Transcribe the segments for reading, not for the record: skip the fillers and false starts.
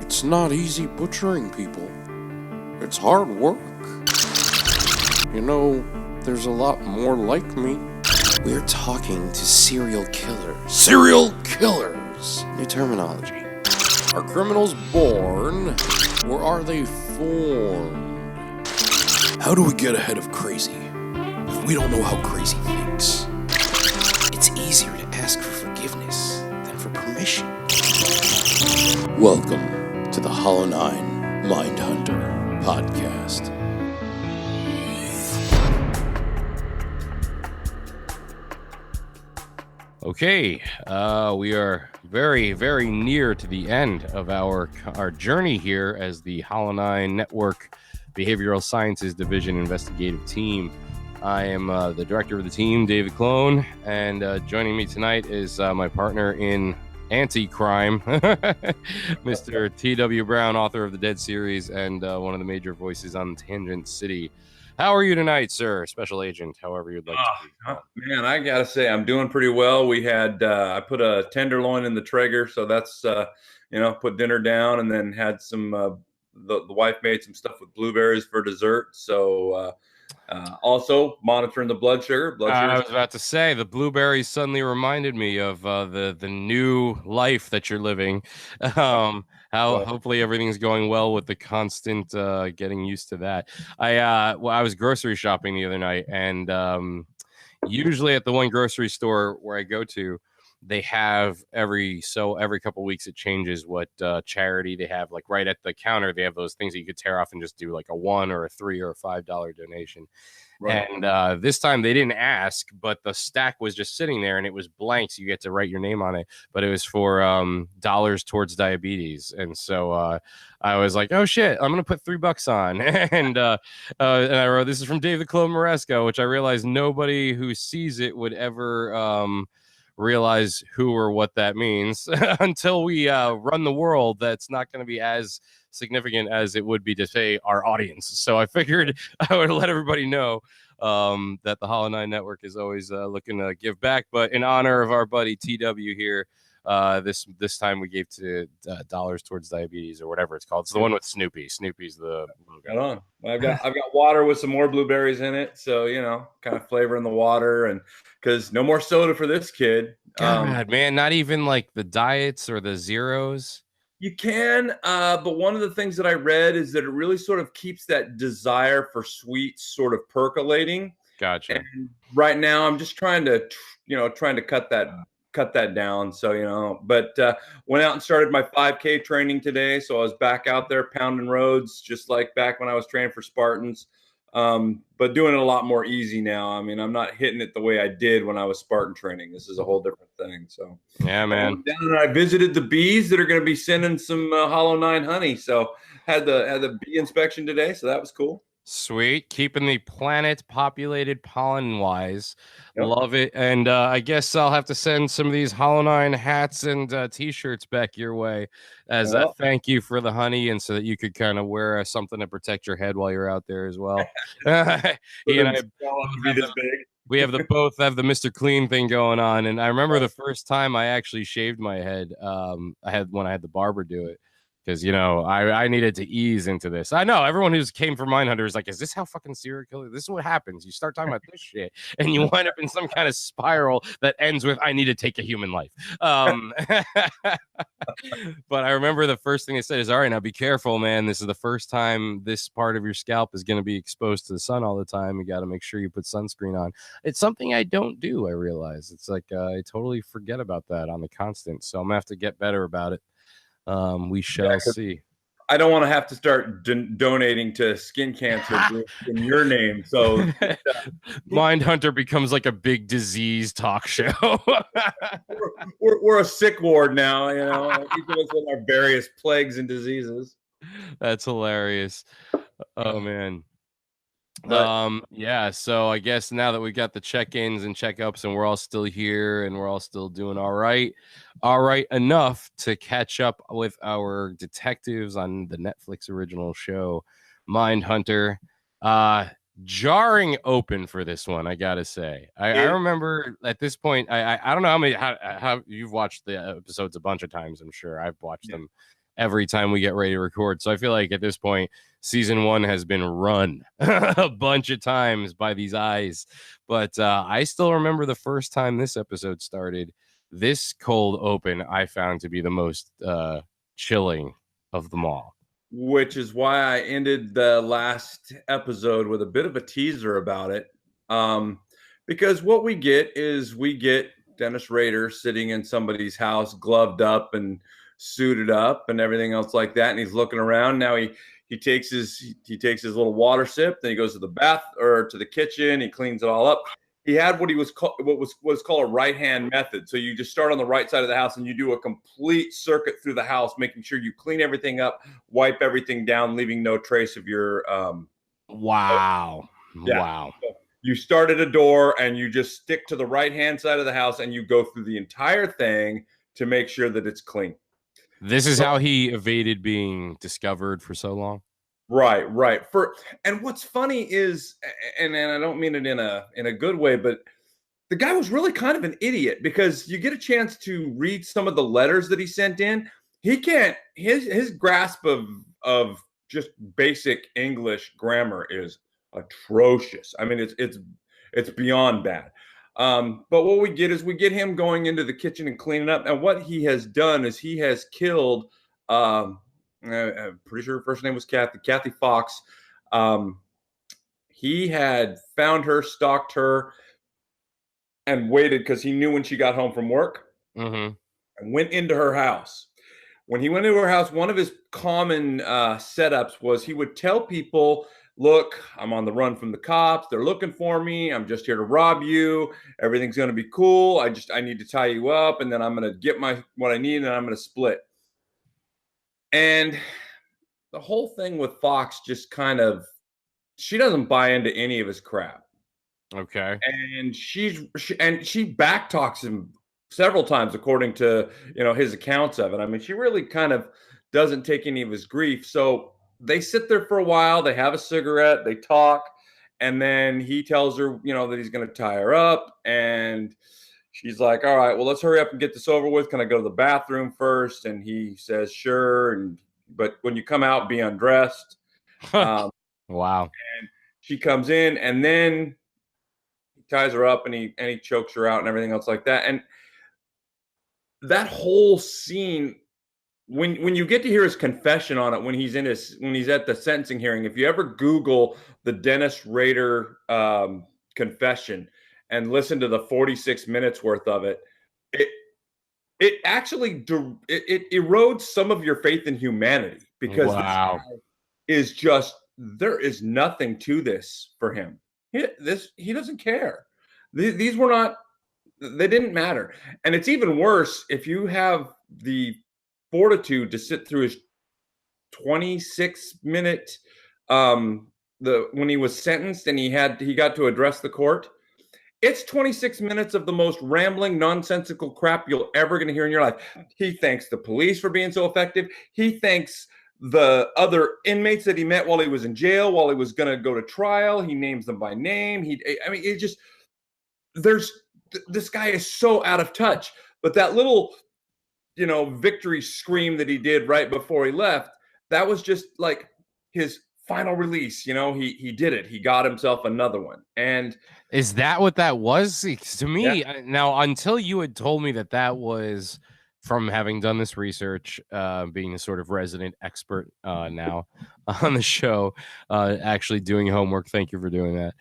It's not easy butchering people. It's hard work. You know, there's a lot more like me. We're talking to serial killers. Serial killers! New terminology. Are criminals born, or are they formed? How do we get ahead of crazy if we don't know how crazy thinks? It's easier to ask for forgiveness than for permission. Welcome to the Hollow9ine Mindhunter podcast. Okay, we are very, very near to the end of our journey here as the Hollow9ine Network Behavioral Sciences Division Investigative Team. I am the director of the team, David Klone, and joining me tonight is my partner in anti-crime, Mr. T.W. Brown, author of the Dead series and one of the major voices on Tangent City. How are you tonight, sir? Special Agent, however you'd like to be. Man, I gotta say, I'm doing pretty well. We had I put a tenderloin in the Traeger, so that's put dinner down, and then had some. The wife made some stuff with blueberries for dessert. So also monitoring the blood sugar. I was about to say the blueberries suddenly reminded me of the new life that you're living. Hopefully everything's going well with the constant getting used to that. I was grocery shopping the other night, and usually at the one grocery store where I go to, they have every couple weeks it changes what charity they have. Like right at the counter, they have those things that you could tear off and just do like a $1 or a $3 or a $5 donation. Right. And this time they didn't ask, but the stack was just sitting there and it was blank, so you get to write your name on it. But it was for dollars towards diabetes, and so I was like, "Oh shit, I'm gonna put $3 on." and I wrote, "This is from David Klone Maresca," which I realized nobody who sees it would ever realize who or what that means until we run the world. That's not going to be as significant as it would be to say our audience. So I figured I would let everybody know that the Hollow9ine Network is always looking to give back. But in honor of our buddy TW here, this time we gave to dollars towards diabetes or whatever it's called. It's the one with Snoopy. Snoopy's the logo. On. I've got water with some more blueberries in it, so kind of flavor in the water, and because no more soda for this kid. God, man, not even like the diets or the zeros. You can, but one of the things that I read is that it really sort of keeps that desire for sweets sort of percolating. Gotcha. And right now, I'm just trying to cut that down. So, but went out and started my 5K training today. So I was back out there pounding roads, just like back when I was training for Spartans, but doing it a lot more easy now. I mean, I'm not hitting it the way I did when I was Spartan training. This is a whole different thing. So yeah, man. I visited the bees that are going to be sending some Hollow9ine honey. So had the bee inspection today. So that was cool. Sweet. Keeping the planet populated pollen-wise. Yep. Love it. And I guess I'll have to send some of these Hollow9ine hats and T-shirts back your way as a thank you for the honey, and so that you could kind of wear something to protect your head while you're out there as well. He and I we both have the Mr. Clean thing going on. And I remember the first time I actually shaved my head, I had the barber do it. Because, I needed to ease into this. I know everyone who's came from Mindhunter is like, is this how fucking serial killer? This is what happens. You start talking about this shit and you wind up in some kind of spiral that ends with, I need to take a human life. But I remember the first thing they said is, all right, now be careful, man. This is the first time this part of your scalp is going to be exposed to the sun all the time. You got to make sure you put sunscreen on. It's something I don't do, I realize. It's like I totally forget about that on the constant. So I'm going to have to get better about it. We shall see. I don't want to have to start donating to skin cancer in your name. So Mindhunter becomes like a big disease talk show. we're a sick ward now, each of us with our various plagues and diseases. That's hilarious. Oh man. Yeah, so I guess now that we got the check-ins and checkups and we're all still here and we're all still doing all right enough to catch up with our detectives on the Netflix original show Mindhunter. jarring open for this one, I gotta say. I remember at this point, I don't know how you've watched the episodes a bunch of times. I'm sure I've watched them every time we get ready to record. So I feel like at this point, season 1 has been run a bunch of times by these eyes. But I still remember the first time this episode started. This cold open I found to be the most chilling of them all. Which is why I ended the last episode with a bit of a teaser about it. Because what we get is Dennis Rader sitting in somebody's house, gloved up and suited up and everything else like that. And he's looking around. Now he takes his little water sip, then he goes to the bath or to the kitchen, he cleans it all up. He had what was called a right-hand method. So you just start on the right side of the house and you do a complete circuit through the house, making sure you clean everything up, wipe everything down, leaving no trace of your. Wow. So you start at a door and you just stick to the right-hand side of the house and you go through the entire thing to make sure that it's clean. This is how he evaded being discovered for so long. Right. And what's funny is, and I don't mean it in a good way, but the guy was really kind of an idiot, because you get a chance to read some of the letters that he sent in. He can't, his grasp of just basic English grammar is atrocious. I mean, it's beyond bad. But what we get him going into the kitchen and cleaning up. And what he has done is he has killed, I'm pretty sure her first name was Kathy Fox. He had found her, stalked her, and waited because he knew when she got home from work, and went into her house. When he went into her house, one of his common setups was he would tell people, look, I'm on the run from the cops. They're looking for me. I'm just here to rob you. Everything's going to be cool. I need to tie you up, and then I'm going to get what I need, and I'm going to split. And the whole thing with Fox just kind of, she doesn't buy into any of his crap. Okay. And she backtalks him several times, according to, his accounts of it. I mean, she really kind of doesn't take any of his grief. So they sit there for a while, they have a cigarette, they talk, and then he tells her, that he's going to tie her up, and she's like, all right, well, let's hurry up and get this over with. Can I go to the bathroom first? And he says, sure. But when you come out, be undressed. Wow. And she comes in, and then he ties her up and he chokes her out and everything else like that. And that whole scene, when you get to hear his confession on it, when he's at the sentencing hearing, if you ever Google the Dennis Rader confession and listen to the 46 minutes worth of it, it actually it erodes some of your faith in humanity, because this guy is just, there is nothing to this for him. He doesn't care. These were not, they didn't matter. And it's even worse if you have the fortitude to sit through his 26-minute when he was sentenced and he got to address the court. It's 26 minutes of the most rambling, nonsensical crap you're ever going to hear in your life. He thanks the police for being so effective. He thanks the other inmates that he met while he was in jail, while he was going to go to trial. He names them by name. This guy is so out of touch. But that little, victory scream that he did right before he left, that was just like his final release. He did it. He got himself another one. And is that what that was? To me, now, until you had told me that was from having done this research, being a sort of resident expert now on the show, actually doing homework. Thank you for doing that.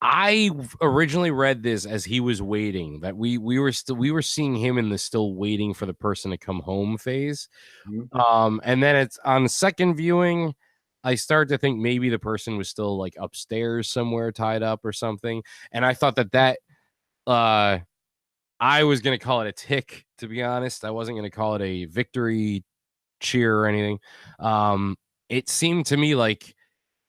I originally read this as he was waiting, that we were seeing him in the still waiting for the person to come home phase. And then it's on the second viewing, I started to think maybe the person was still like upstairs somewhere tied up or something. And I thought that I was going to call it a tick, to be honest. I wasn't going to call it a victory cheer or anything. It seemed to me like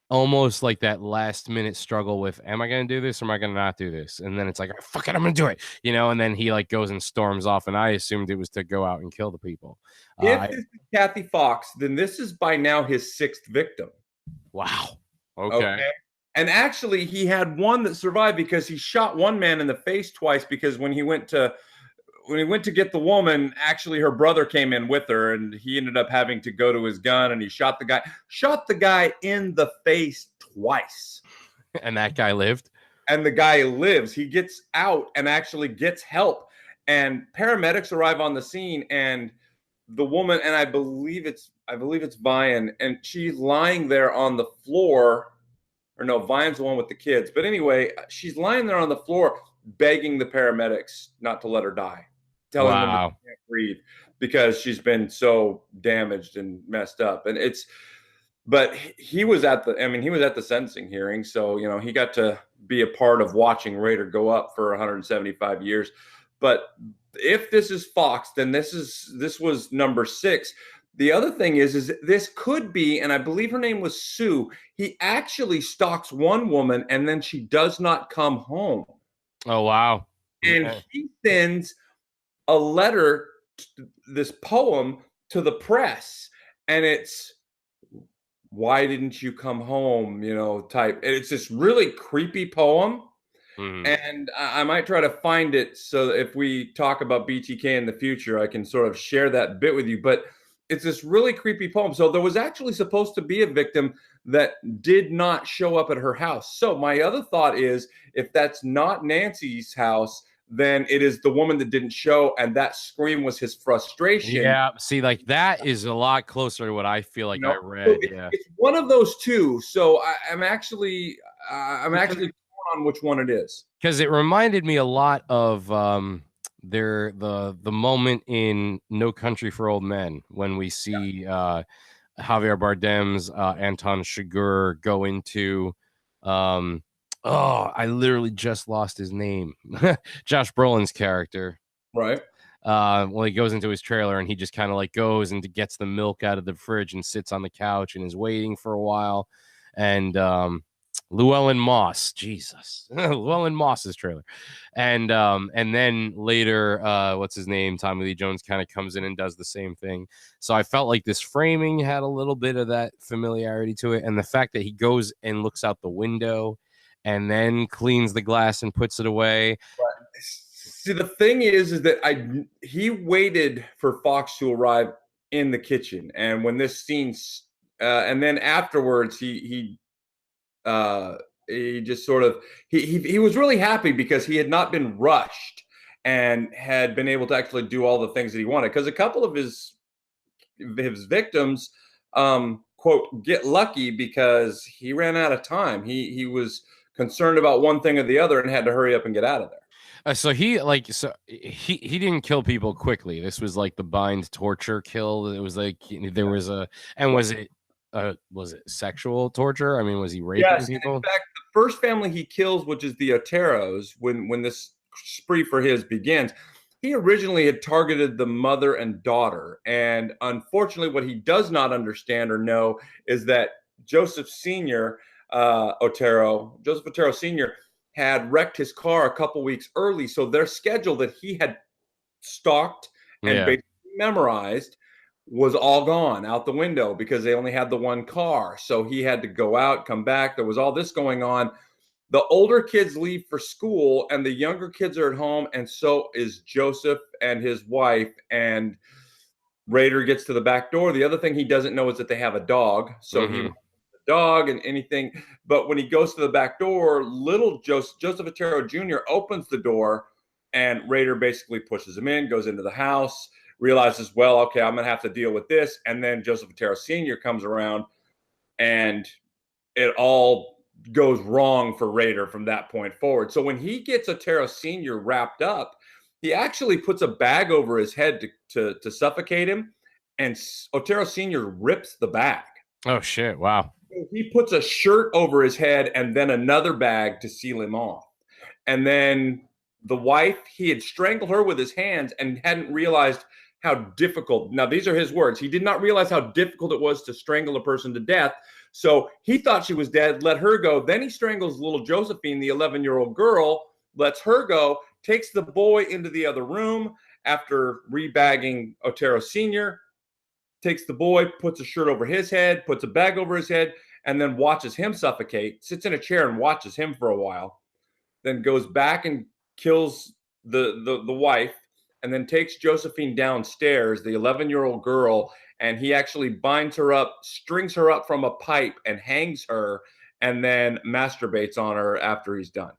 almost like that last minute struggle with, am I going to do this or am I going to not do this? And then it's like, fuck it, I'm going to do it, and then he like goes and storms off, and I assumed it was to go out and kill the people. If this is Kathy Fox, then this is by now his 6th victim. Wow. Okay. And actually, he had one that survived because he shot one man in the face twice because when he went to get the woman, actually her brother came in with her and he ended up having to go to his gun and he shot the guy in the face twice. And that guy lived? And the guy lives. He gets out and actually gets help. And paramedics arrive on the scene and the woman, and I believe it's Vian, and she's lying there on the floor. Or no, Vian's the one with the kids. But anyway, she's lying there on the floor begging the paramedics not to let her die, telling them that she can't breathe because she's been so damaged and messed up. And but he was at the sentencing hearing, so he got to be a part of watching Rader go up for 175 years. But if this is Fox, then this was number 6. The other thing is this could be, and I believe her name was Sue. He actually stalks one woman and then she does not come home. Oh, wow. And he sends a letter, this poem to the press, and it's, "Why didn't you come home?" Type. It's this really creepy poem. And I might try to find it so that if we talk about BTK in the future, I can sort of share that bit with you. But it's this really creepy poem. So there was actually supposed to be a victim that did not show up at her house. So my other thought is, if that's not Nancy's house, then it is the woman that didn't show, and that scream was his frustration. Yeah, see, like that is a lot closer to what I feel like I read. So it's one of those two. So I'm actually torn on which one it is, because it reminded me a lot of the moment in No Country for Old Men when we see Javier Bardem's Anton Chigurh go into I literally just lost his name. Josh Brolin's character, right? Well, he goes into his trailer and he just kind of like goes and gets the milk out of the fridge and sits on the couch and is waiting for a while. And Llewellyn Moss, Jesus, Llewellyn Moss's trailer, and then later, what's his name, Tommy Lee Jones kind of comes in and does the same thing. So I felt like this framing had a little bit of that familiarity to it, and the fact that he goes and looks out the window and then cleans the glass and puts it away. Right. See, the thing is that he waited for Fox to arrive in the kitchen, and when this scene, and then afterwards, he just sort of he was really happy because he had not been rushed and had been able to actually do all the things that he wanted. Because a couple of his victims, quote, get lucky because he ran out of time. He was concerned about one thing or the other and had to hurry up and get out of there. So he didn't kill people quickly. This was like the bind torture kill. It was like there was was it sexual torture? I mean, was he raping people? In fact, the first family he kills, which is the Oteros, when this spree for his begins, he originally had targeted the mother and daughter. And unfortunately, what he does not understand or know is that Joseph Otero Sr. had wrecked his car a couple weeks early. So their schedule that he had stalked and basically memorized was all gone out the window because they only had the one car. So he had to go out, come back. There was all this going on. The older kids leave for school and the younger kids are at home. And so is Joseph and his wife. And Rader gets to the back door. The other thing he doesn't know is that they have a dog. So he wants the dog and anything. But when he goes to the back door, little Joseph Otero Jr. opens the door and Rader basically pushes him in, goes into the house, realizes, well, okay, I'm going to have to deal with this. And then Joseph Otero Sr. comes around and it all goes wrong for Rader from that point forward. So when he gets Otero Sr. wrapped up, he actually puts a bag over his head to suffocate him. And Otero Sr. rips the bag. Oh, shit. Wow. He puts a shirt over his head and then another bag to seal him off. And then the wife, he had strangled her with his hands and hadn't realized how difficult. Now, these are his words. He did not realize how difficult it was to strangle a person to death. So he thought she was dead, let her go. Then he strangles little Josephine, the 11-year-old girl, lets her go, takes the boy into the other room after rebagging Otero Sr., takes the boy, puts a shirt over his head, puts a bag over his head, and then watches him suffocate, sits in a chair and watches him for a while, then goes back and kills the wife, and then takes Josephine downstairs, the 11-year-old girl, and he actually binds her up, strings her up from a pipe, and hangs her, and then masturbates on her after he's done.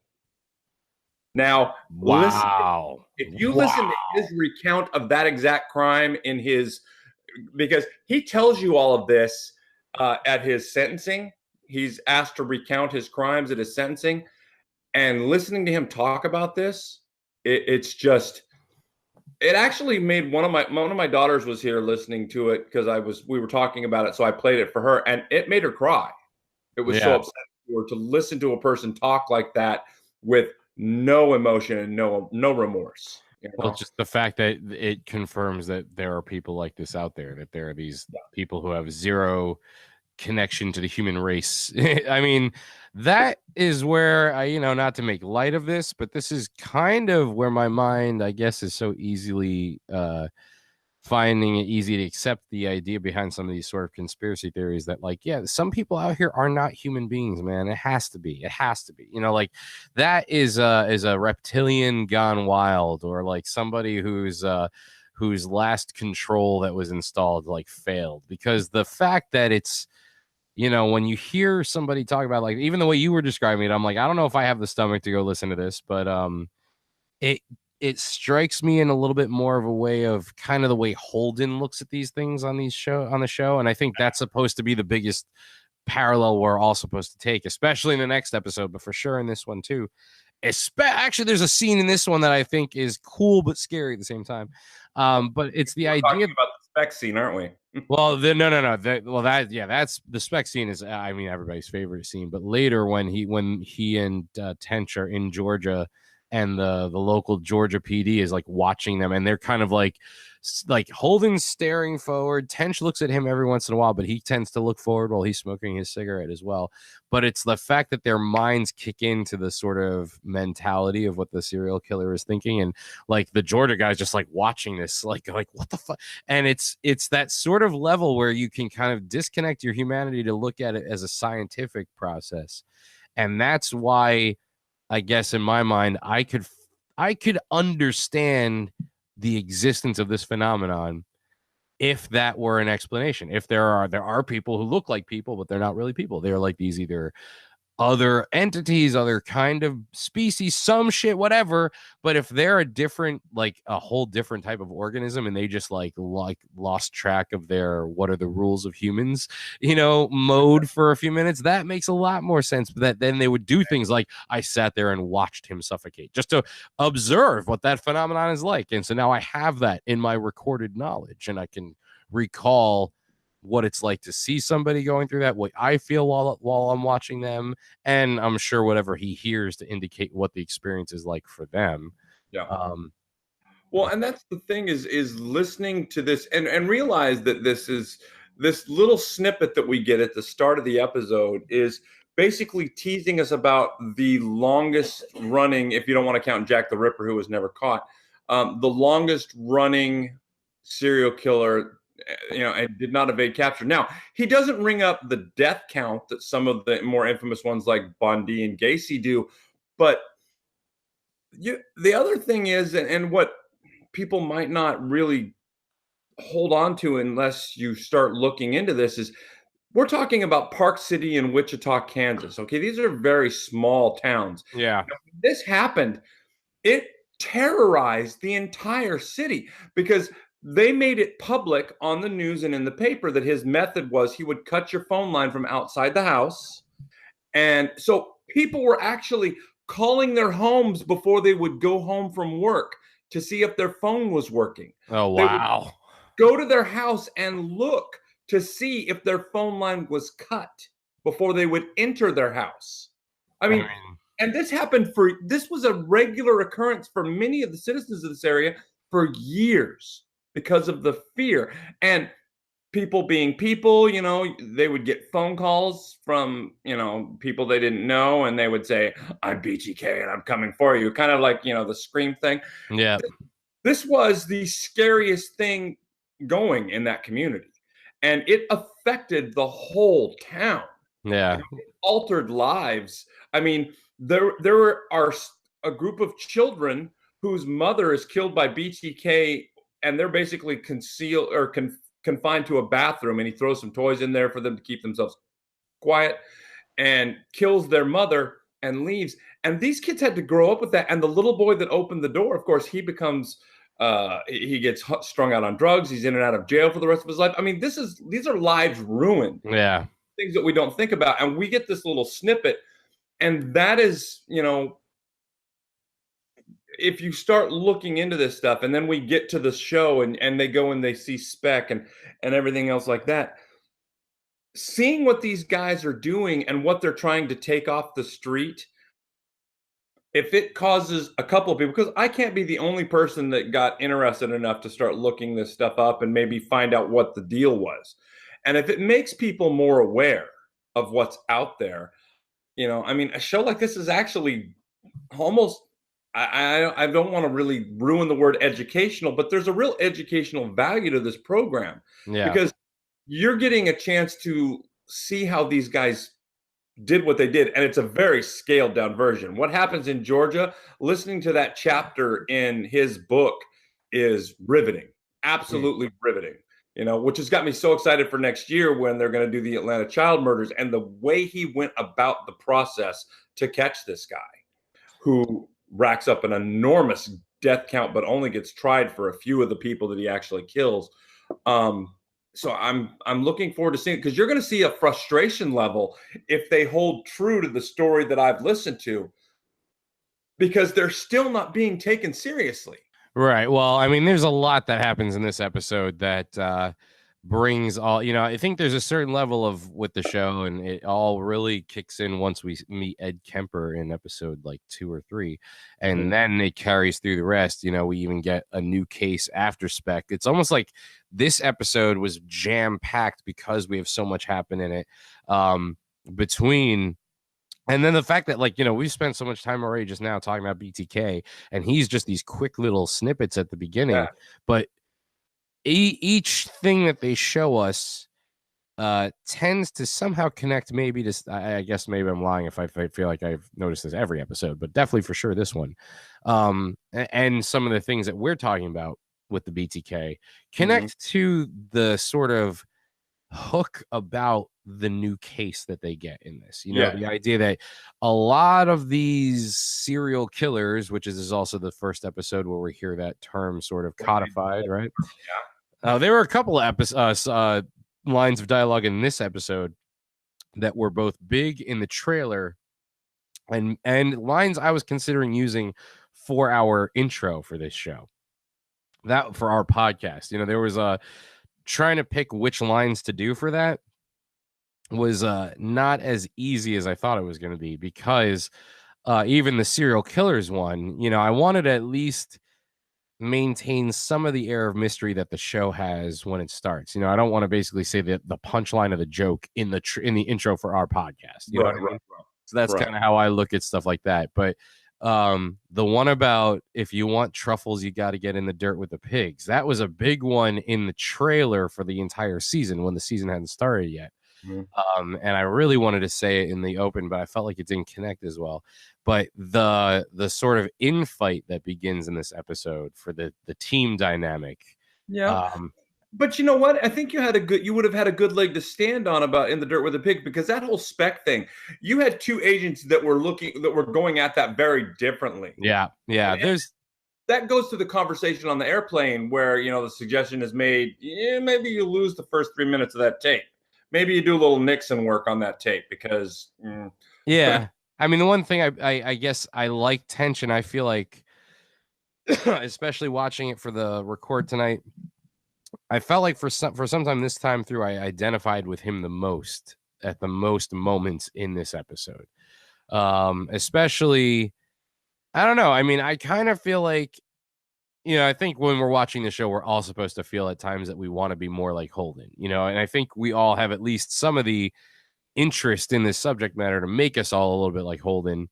Now, wow. If you listen to his recount of that exact crime in his, because he tells you all of this at his sentencing. He's asked to recount his crimes at his sentencing, and listening to him talk about this, it's just, it actually made one of my daughters was here listening to it because we were talking about it, so I played it for her, and it made her cry. It was so upsetting for her to listen to a person talk like that with no emotion and no remorse. You know? Well, just the fact that it confirms that there are people like this out there, that there are these people who have zero connection to the human race. I mean, that is where I, not to make light of this, but this is kind of where my mind, I guess, is so easily finding it easy to accept the idea behind some of these sort of conspiracy theories that, like, some people out here are not human beings, man. It has to be. Like that is a reptilian gone wild, or like somebody whose last control that was installed like failed. Because the fact that it's, when you hear somebody talk about, like, even the way you were describing it, I'm like, I don't know if I have the stomach to go listen to this, but it strikes me in a little bit more of a way of kind of the way Holden looks at these things on the show. And I think that's supposed to be the biggest parallel we're all supposed to take, especially in the next episode, but for sure in this one too. Actually, there's a scene in this one that I think is cool but scary at the same time. But it's the idea about the spec scene, aren't we? Well, no. That's the spec scene is, I mean, everybody's favorite scene. But later, when he and Tench are in Georgia, and the local Georgia PD is like watching them, and they're kind of like Holden's staring forward. Tench looks at him every once in a while, but he tends to look forward while he's smoking his cigarette as well. But it's the fact that their minds kick into the sort of mentality of what the serial killer is thinking, and like the Georgia guy's just like watching this, like what the fuck. And it's that sort of level where you can kind of disconnect your humanity to look at it as a scientific process, and that's why, I guess, in my mind, I could understand the existence of this phenomenon if that were an explanation. If there are people who look like people, but they're not really people. They're like these either other entities, other kind of species, some shit, whatever. But if they're a whole different type of organism, and they just like lost track of their what are the rules of humans, mode for a few minutes, that makes a lot more sense. But that then they would do things like, I sat there and watched him suffocate just to observe what that phenomenon is like. And so now I have that in my recorded knowledge, and I can recall what it's like to see somebody going through that, what I feel while I'm watching them, and I'm sure whatever he hears to indicate what the experience is like for them. Well, and that's the thing is listening to this and realize that this little snippet that we get at the start of the episode is basically teasing us about the longest running, if you don't want to count Jack the Ripper, who was never caught, the longest running serial killer, and did not evade capture. Now, he doesn't ring up the death count that some of the more infamous ones like Bundy and Gacy do. But the other thing is, and what people might not really hold on to unless you start looking into this, is we're talking about Park City and Wichita, Kansas. Okay, these are very small towns. Yeah. Now, when this happened, it terrorized the entire city because they made it public on the news and in the paper that his method was he would cut your phone line from outside the house. And so people were actually calling their homes before they would go home from work to see if their phone was working. Oh, wow. Go to their house and look to see if their phone line was cut before they would enter their house. I mean, and this was a regular occurrence for many of the citizens of this area for years because of the fear. And people being people, they would get phone calls from, people they didn't know, and they would say, I'm BGK and I'm coming for you. Kind of like, the Scream thing. Yeah. This was the scariest thing going in that community. And it affected the whole town. Yeah. Altered lives. I mean, there are a group of children whose mother is killed by BTK, and they're basically concealed or confined to a bathroom, and he throws some toys in there for them to keep themselves quiet, and kills their mother and leaves. And these kids had to grow up with that. And the little boy that opened the door, of course, he becomes he gets strung out on drugs. He's in and out of jail for the rest of his life. I mean, these are lives ruined. Yeah. Things that we don't think about. And we get this little snippet. And that is, if you start looking into this stuff, and then we get to the show and they go and they see Spec and everything else like that, seeing what these guys are doing and what they're trying to take off the street, if it causes a couple of people, because I can't be the only person that got interested enough to start looking this stuff up and maybe find out what the deal was. And if it makes people more aware of what's out there, I mean, a show like this is actually almost, I don't want to really ruin the word educational, but there's a real educational value to this program. Yeah. Because you're getting a chance to see how these guys did what they did, and it's a very scaled down version. What happens in Georgia, listening to that chapter in his book is riveting, absolutely riveting, which has got me so excited for next year when they're going to do the Atlanta child murders, and the way he went about the process to catch this guy who racks up an enormous death count but only gets tried for a few of the people that he actually kills. So I'm looking forward to seeing it, because you're going to see a frustration level if they hold true to the story that I've listened to, because they're still not being taken seriously. Right. Well, I mean, there's a lot that happens in this episode that brings all, I think there's a certain level of with the show, and it all really kicks in once we meet Ed Kemper in episode like 2 or 3, and then it carries through the rest. We even get a new case after Spec. It's almost like this episode was jam packed because we have so much happen in it between. And then the fact that, we've spent so much time already just now talking about BTK, and he's just these quick little snippets at the beginning, but each thing that they show us tends to somehow connect maybe to, I guess maybe I'm lying if I feel like I've noticed this every episode, but definitely for sure this one. And some of the things that we're talking about with the BTK connect to the sort of hook about the new case that they get in this. The idea that a lot of these serial killers, which is also the first episode where we hear that term sort of codified, right? There were a couple of lines of dialogue in this episode that were both big in the trailer and lines I was considering using for our intro for this show, that for our podcast. There was trying to pick which lines to do for that was not as easy as I thought it was going to be, because even the serial killers one, I wanted to at least maintain some of the air of mystery that the show has when it starts. I don't want to basically say the punchline of the joke in the intro for our podcast. You know what I mean? So that's kind of how I look at stuff like that. But the one about if you want truffles, you got to get in the dirt with the pigs. That was a big one in the trailer for the entire season when the season hadn't started yet. And I really wanted to say it in the open, but I felt like it didn't connect as well. But the sort of infight that begins in this episode for the team dynamic. Yeah. But you know what? I think you would have had a good leg to stand on about in the dirt with the pig, because that whole Spec thing, you had two agents that were going at that very differently. Yeah. That goes to the conversation on the airplane where, the suggestion is made, maybe you lose the first 3 minutes of that tape. Maybe you do a little Nixon work on that tape, because I mean, the one thing I guess I like tension. I feel like, especially watching it for the record tonight, I felt like for some time this time through, I identified with him the most at the most moments in this episode. Especially, I don't know. I mean, I kind of feel like, I think when we're watching the show, we're all supposed to feel at times that we want to be more like Holden, and I think we all have at least some of the interest in this subject matter to make us all a little bit like Holden.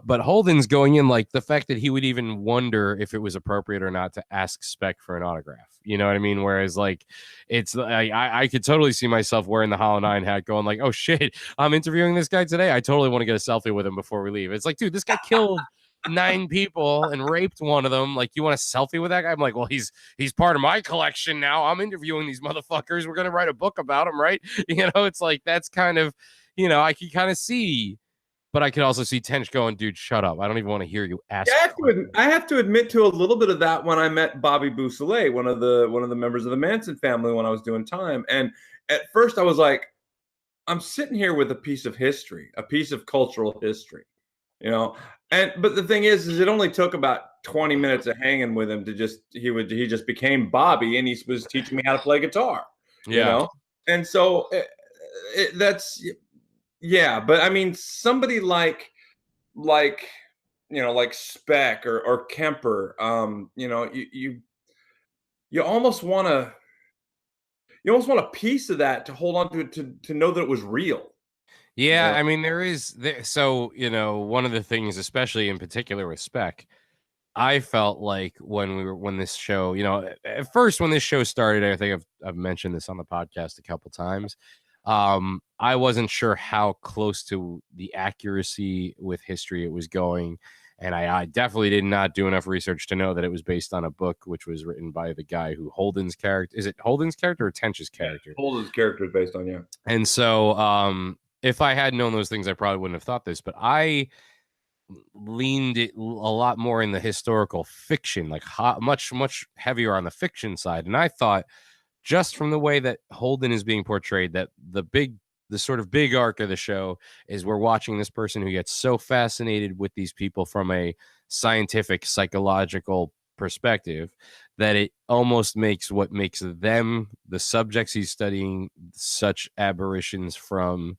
but Holden's going in like the fact that he would even wonder if it was appropriate or not to ask Spec for an autograph. You know what I mean? Whereas like I could totally see myself wearing the Hollow9ine hat going like, oh shit, I'm interviewing this guy today. I totally want to get a selfie with him before we leave. It's like, dude, this guy killed 9 people and raped one of them. Like, you want a selfie with that guy? I'm like, well, he's part of my collection now. I'm interviewing these motherfuckers. We're gonna write a book about him, right? You know, it's like that's kind of, you know, I can kind of see. But I could also see Tench going, dude, shut up. I don't even want to hear you ask. I have to admit to a little bit of that when I met Bobby Beausoleil, one of the members of the Manson family, when I was doing time. And at first I was like, I'm sitting here with a piece of history, a piece of cultural history, you know. But the thing is it only took about 20 minutes of hanging with him to he just became Bobby, and he was teaching me how to play guitar, you know. And so that's. Yeah, but I mean, somebody like you know, like Speck or Kemper, you know, you almost want a piece of that to hold on to know that it was real. Yeah, I mean, so, you know, one of the things, especially in particular with Speck, I felt like when this show, you know, at first when this show started, I think I've mentioned this on the podcast a couple times. I wasn't sure how close to the accuracy with history it was going, and I definitely did not do enough research to know that it was based on a book which was written by the guy who Holden's character, is it Holden's character or Tench's character? Yeah, Holden's character is based on, yeah. And so if I had known those things, I probably wouldn't have thought this, but I leaned it a lot more in the historical fiction, like much heavier on the fiction side. And I thought, just from the way that Holden is being portrayed, that the sort of big arc of the show is we're watching this person who gets so fascinated with these people from a scientific, psychological perspective that it almost makes what makes them, the subjects he's studying, such aberrations from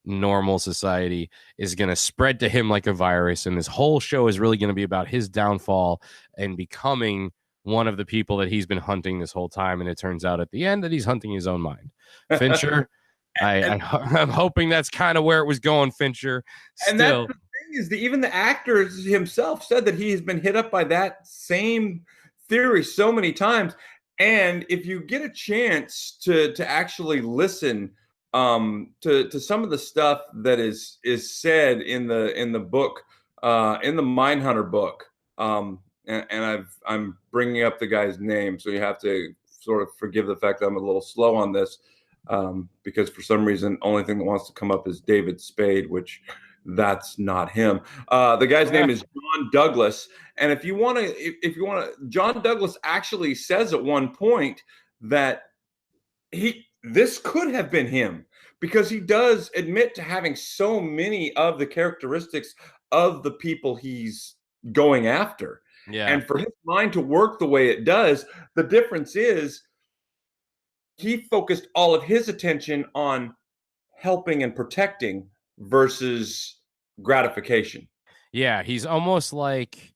normal society, is going to spread to him like a virus. And this whole show is really going to be about his downfall and becoming one of the people that he's been hunting this whole time. And it turns out at the end that he's hunting his own mind. Fincher, I'm hoping that's kind of where it was going, Fincher. And that's the thing, is even the actor himself said that he has been hit up by that same theory so many times. And if you get a chance to actually listen to some of the stuff that is said in the book, in the Mindhunter book, and I'm bringing up the guy's name, so you have to sort of forgive the fact that I'm a little slow on this, because for some reason, only thing that wants to come up is David Spade, which that's not him. The guy's name is John Douglas, and if you want to, John Douglas actually says at one point that this could have been him, because he does admit to having so many of the characteristics of the people he's going after. Yeah. And for his mind to work the way it does, the difference is he focused all of his attention on helping and protecting versus gratification. Yeah, he's almost like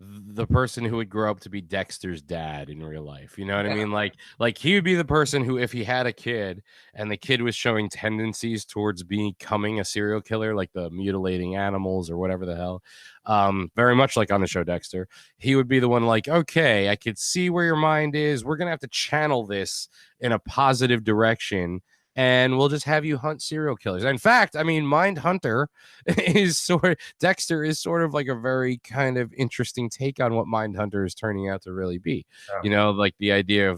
the person who would grow up to be Dexter's dad in real life. You know what I mean? Like he would be the person who, if he had a kid and the kid was showing tendencies towards becoming a serial killer, like the mutilating animals or whatever the hell, very much like on the show Dexter, he would be the one like, okay, I could see where your mind is. We're going to have to channel this in a positive direction, and we'll just have you hunt serial killers. In fact, I mean, Mindhunter Dexter is sort of like a very kind of interesting take on what Mindhunter is turning out to really be. Yeah. You know, like the idea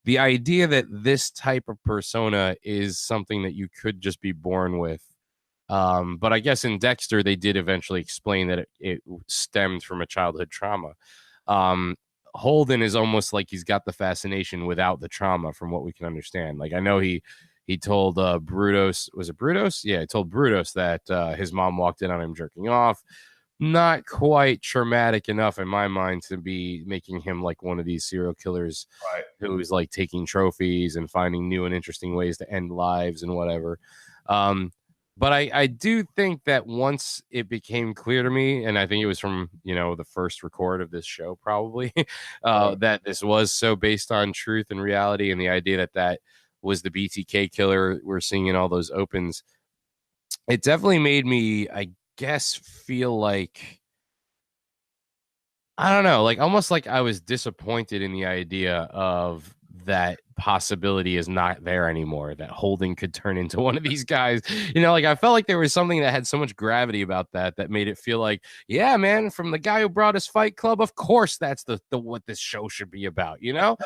that this type of persona is something that you could just be born with. But I guess in Dexter, they did eventually explain that it stemmed from a childhood trauma. Holden is almost like he's got the fascination without the trauma, from what we can understand. Like, I know he told Brutus, was it Brutus? Yeah, he told Brutus that his mom walked in on him jerking off. Not quite traumatic enough in my mind to be making him like one of these serial killers, right, who's like taking trophies and finding new and interesting ways to end lives and whatever. But I do think that once it became clear to me, and I think it was from, you know, the first record of this show probably, that this was so based on truth and reality, and the idea that was the BTK killer we're seeing in all those opens, it definitely made me, I guess, feel like, I don't know, like almost like I was disappointed in the idea of that possibility is not there anymore, that Holden could turn into one of these guys. Like I felt like there was something that had so much gravity about that made it feel like, yeah, man, from the guy who brought us Fight Club, of course that's the what this show should be about, and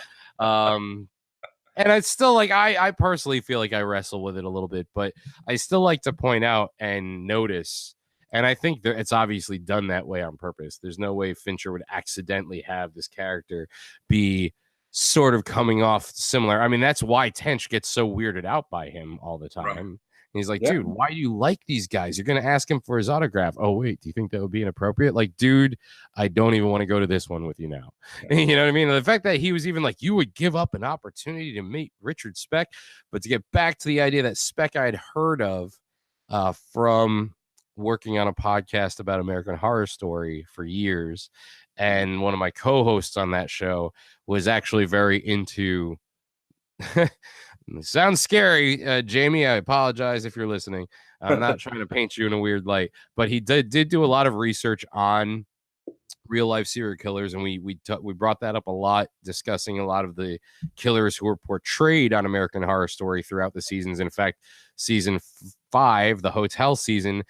it's still like I personally feel like I wrestle with it a little bit, but I still like to point out and notice. And I think that it's obviously done that way on purpose. There's no way Fincher would accidentally have this character be sort of coming off similar. I mean, that's why Tench gets so weirded out by him all the time. Right. He's like, dude, why do you like these guys? You're going to ask him for his autograph. Oh, wait, do you think that would be inappropriate? Like, dude, I don't even want to go to this one with you now. You know what I mean? The fact that he was even like, you would give up an opportunity to meet Richard Speck. But to get back to the idea that Speck I had heard of from working on a podcast about American Horror Story for years. And one of my co-hosts on that show was actually very into sounds scary, Jamie. I apologize if you're listening. I'm not trying to paint you in a weird light, but he did do a lot of research on real life serial killers, and we brought that up a lot, discussing a lot of the killers who were portrayed on American Horror Story throughout the seasons. In fact, season 5, the hotel season,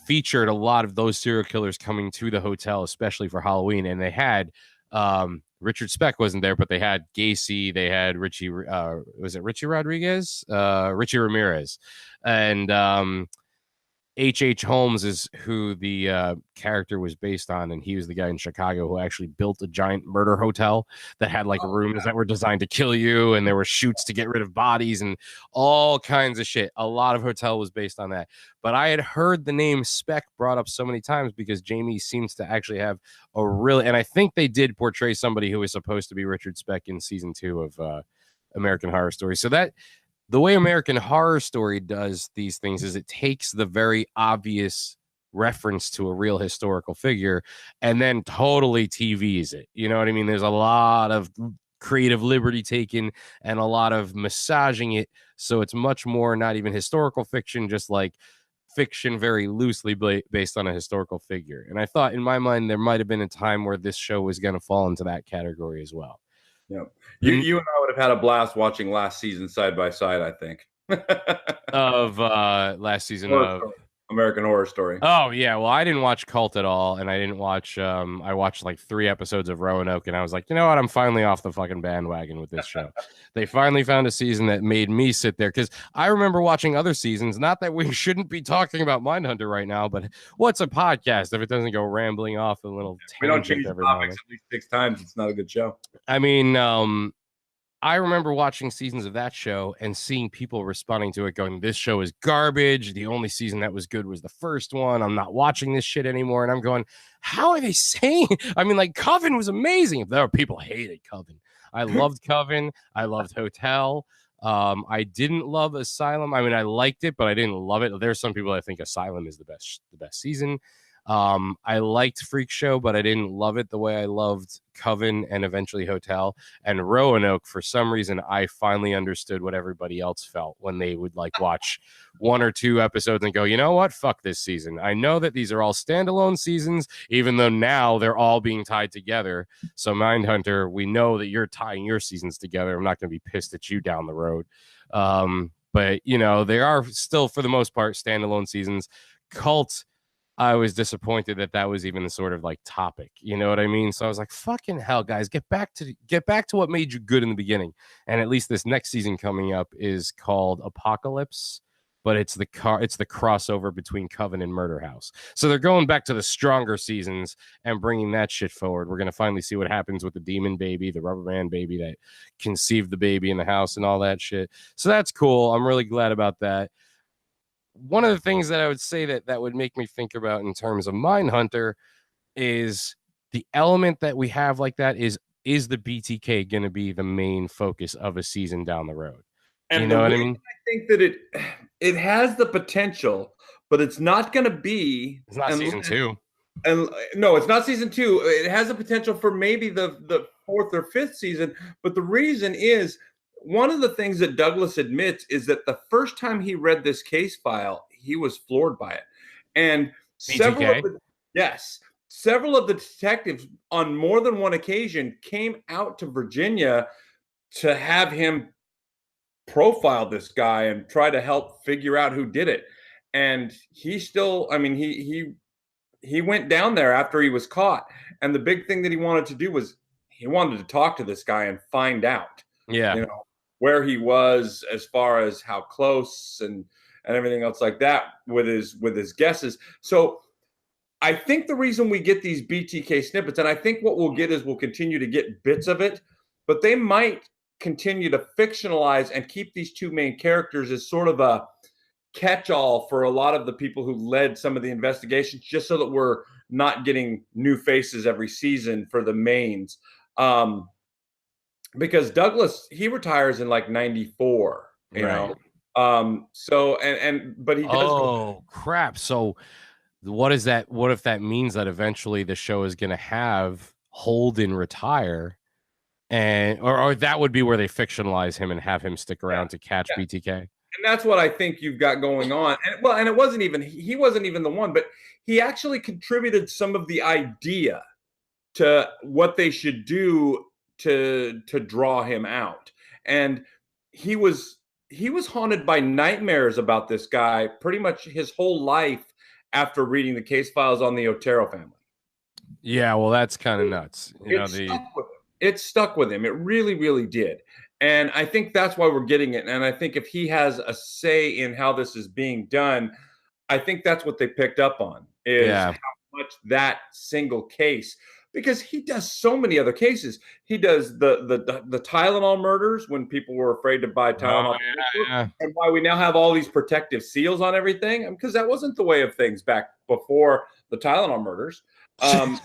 featured a lot of those serial killers coming to the hotel, especially for Halloween, and they had Richard Speck wasn't there, but they had Gacy, they had Richie, was it Richie Rodriguez? Richie Ramirez. And H.H. Holmes is who the character was based on, and he was the guy in Chicago who actually built a giant murder hotel that had like rooms that were designed to kill you, and there were chutes to get rid of bodies and all kinds of shit. A lot of hotel was based on that. But I had heard the name Speck brought up so many times because Jamie seems to actually have a really, and I think they did portray somebody who was supposed to be Richard Speck in season 2 of American Horror Story. So that the way American Horror Story does these things is it takes the very obvious reference to a real historical figure and then totally TVs it. You know what I mean? There's a lot of creative liberty taken and a lot of massaging it. So it's much more not even historical fiction, just like fiction very loosely based on a historical figure. And I thought in my mind, there might have been a time where this show was going to fall into that category as well. Yeah, you and I would have had a blast watching last season side by side, I think. Of last season of American Horror Story. Oh yeah, well I didn't watch Cult at all, and I didn't watch. I watched like 3 episodes of Roanoke, and I was like, you know what? I'm finally off the fucking bandwagon with this show. They finally found a season that made me sit there, because I remember watching other seasons. Not that we shouldn't be talking about Mindhunter right now, but what's a podcast if it doesn't go rambling off a little? We don't change topics at least 6 times. It's not a good show. I mean, I remember watching seasons of that show and seeing people responding to it going, this show is garbage. The only season that was good was the first one. I'm not watching this shit anymore. And I'm going, how are they saying? I mean, like, Coven was amazing. There were people hated Coven. I loved Coven. I loved Hotel. I didn't love Asylum. I mean, I liked it, but I didn't love it. There's some people that think Asylum is the best season. I liked Freak Show, but I didn't love it the way I loved Coven and eventually Hotel. And Roanoke, for some reason, I finally understood what everybody else felt when they would like watch 1 or 2 episodes and go, you know what? Fuck this season. I know that these are all standalone seasons, even though now they're all being tied together. So Mindhunter, we know that you're tying your seasons together. I'm not going to be pissed at you down the road. But you know, they are still, for the most part, standalone seasons. Cult, I was disappointed that was even the sort of like topic, you know what I mean? So I was like, fucking hell, guys, get back to what made you good in the beginning. And at least this next season coming up is called Apocalypse, but it's the crossover between Coven and Murder House. So they're going back to the stronger seasons and bringing that shit forward. We're going to finally see what happens with the demon baby, the rubber man baby that conceived the baby in the house and all that shit. So that's cool. I'm really glad about that. One of the things that I would say that would make me think about in terms of Mindhunter is the element that we have like that is the BTK going to be the main focus of a season down the road? And you know what I mean? I think that it has the potential, but it's not going to be. It's not season 2. And no, it's not season 2. It has the potential for maybe the 4th or 5th season. But the reason is, one of the things that Douglas admits is that the first time he read this case file, he was floored by it. And BTK? Several of the detectives on more than one occasion came out to Virginia to have him profile this guy and try to help figure out who did it. And he still, I mean, he went down there after he was caught. And the big thing that he wanted to do was he wanted to talk to this guy and find out, where he was as far as how close and everything else like that with his guesses. So I think the reason we get these BTK snippets, and I think what we'll get is we'll continue to get bits of it, but they might continue to fictionalize and keep these two main characters as sort of a catch-all for a lot of the people who led some of the investigations, just so that we're not getting new faces every season for the mains. Because Douglas, he retires in like 94, you know. So but he does. Oh crap! So what is that? What if that means that eventually the show is going to have Holden retire, and or that would be where they fictionalize him and have him stick around to catch BTK? And that's what I think you've got going on. And it wasn't even he wasn't even the one, but he actually contributed some of the idea to what they should do to draw him out. And he was haunted by nightmares about this guy pretty much his whole life after reading the case files on the Otero family. Yeah, well, that's kind of nuts. It stuck with him. It really, really did. And I think that's why we're getting it. And I think if he has a say in how this is being done, I think that's what they picked up on is how much that single case, because he does so many other cases. He does the Tylenol murders when people were afraid to buy Tylenol, and why we now have all these protective seals on everything, because that wasn't the way of things back before the Tylenol murders. Can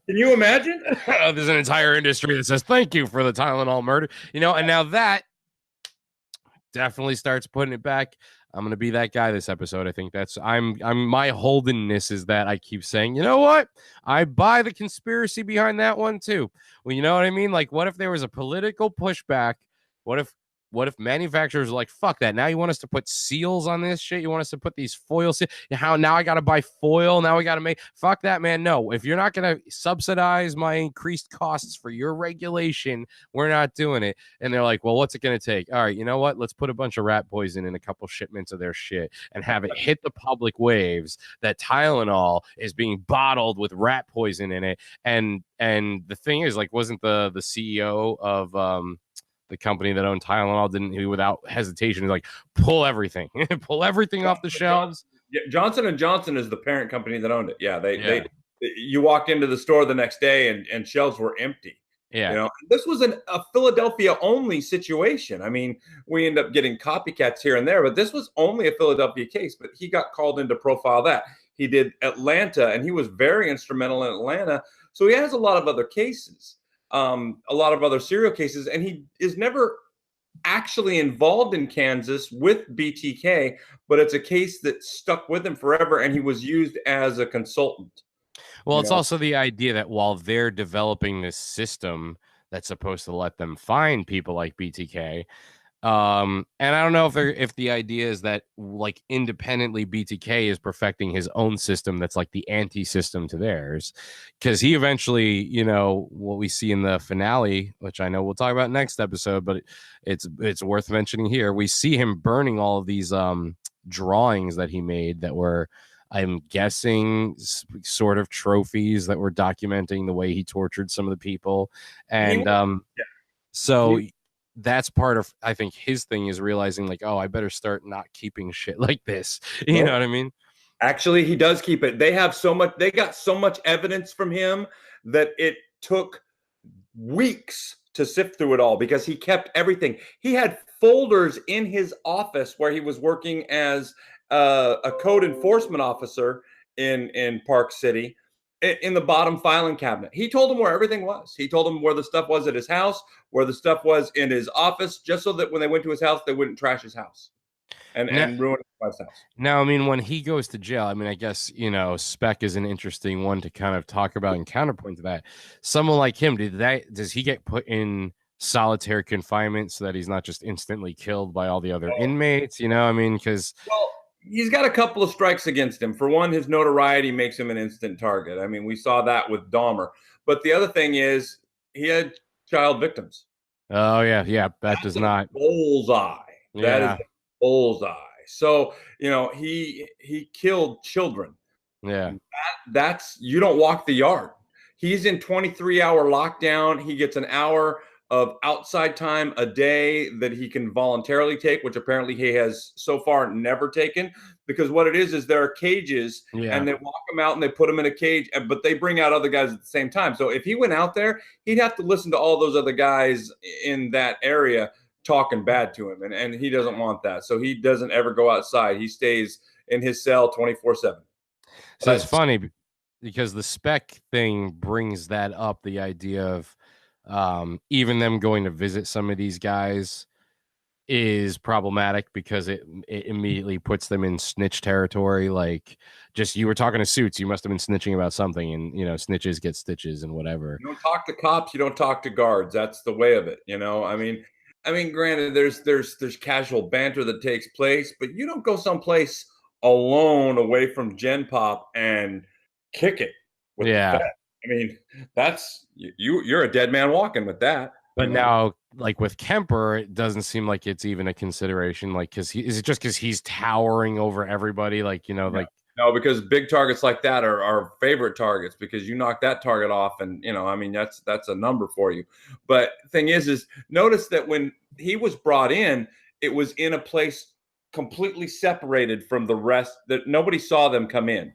you imagine? There's an entire industry that says thank you for the Tylenol murder, and now that definitely starts putting it back. I'm gonna be that guy this episode. I think that's I'm my Holdenness is that I keep saying, you know what? I buy the conspiracy behind that one too. Well, you know what I mean? Like, what if there was a political pushback? What if manufacturers are like, fuck that? Now you want us to put seals on this shit? You want us to put these foil seals? How now I got to buy foil? Now we got to make fuck that, man. No, if you're not going to subsidize my increased costs for your regulation, we're not doing it. And they're like, well, what's it going to take? All right, you know what? Let's put a bunch of rat poison in a couple shipments of their shit and have it hit the public waves that Tylenol is being bottled with rat poison in it. And the thing is, like, wasn't the CEO of the company that owned Tylenol didn't he without hesitation is like pull everything off the shelves? Yeah, Johnson & Johnson is the parent company that owned it. They you walked into the store the next day and shelves were empty. This was a Philadelphia only situation. I mean, we end up getting copycats here and there, but this was only a Philadelphia case. But he got called in to profile that. He did Atlanta, and he was very instrumental in Atlanta. So he has a lot of other cases. A lot of other serial cases, and he is never actually involved in Kansas with BTK, but it's a case that stuck with him forever, and he was used as a consultant. Well, it's also the idea that while they're developing this system that's supposed to let them find people like BTK, and I don't know if the idea is that like independently BTK is perfecting his own system that's like the anti-system to theirs, because he eventually, what we see in the finale, which I know we'll talk about next episode, but it's worth mentioning here. We see him burning all of these drawings that he made that were, I'm guessing, sort of trophies that were documenting the way he tortured some of the people, and that's part of, I think, his thing is realizing like, oh, I better start not keeping shit like this. You know what I mean? Actually, he does keep it. They got so much evidence from him that it took weeks to sift through it all because he kept everything. He had folders in his office where he was working as a code enforcement officer in Park City, in the bottom filing cabinet. He told them where everything was. He told them where the stuff was at his house, where the stuff was in his office, just so that when they went to his house, they wouldn't trash his house and ruin his wife's house. Now, I mean, when he goes to jail, I mean, I guess, Speck is an interesting one to kind of talk about and counterpoint to that. Someone like him, does he get put in solitary confinement so that he's not just instantly killed by all the other inmates? I mean, because... he's got a couple of strikes against him. For one, his notoriety makes him an instant target. I mean, we saw that with Dahmer. But the other thing is he had child victims. Oh yeah, yeah. That does not bullseye. That is Yeah, a bullseye. So he killed children. yeah. That's you don't walk the yard. He's in 23-hour lockdown. He gets an hour of outside time a day that he can voluntarily take, which apparently he has so far never taken. Because what it is there are cages, Yeah. and they walk him out and they put him in a cage, but they bring out other guys at the same time. So if he went out there, he'd have to listen to all those other guys in that area talking bad to him, and he doesn't want that. So he doesn't ever go outside. He stays in his cell 24/7. So it's funny because the spec thing brings that up, the idea of even them going to visit some of these guys is problematic because it immediately puts them in snitch territory. Like, just you were talking to Suits, you must have been snitching about something, and snitches get stitches and whatever. You don't talk to cops, you don't talk to guards. That's the way of it. I mean, granted, there's casual banter that takes place, but you don't go someplace alone away from Gen Pop and kick it with the Fed. I mean, that's you're a dead man walking with that. But now, like with Kemper, it doesn't seem like it's even a consideration. Like, is it just because he's towering over everybody? Like, like no, because big targets like that are our favorite targets, because you knock that target off, and I mean, that's a number for you. But the thing is notice that when he was brought in, it was in a place completely separated from the rest, that nobody saw them come in.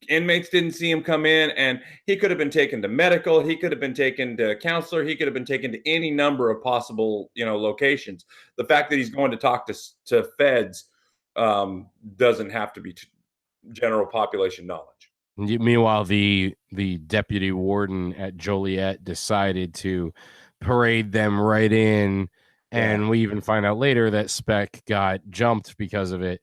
Inmates didn't see him come in, and he could have been taken to medical. He could have been taken to a counselor. He could have been taken to any number of possible, locations. The fact that he's going to talk to feds doesn't have to be general population knowledge. Meanwhile, the deputy warden at Joliet decided to parade them right in, and we even find out later that Spec got jumped because of it.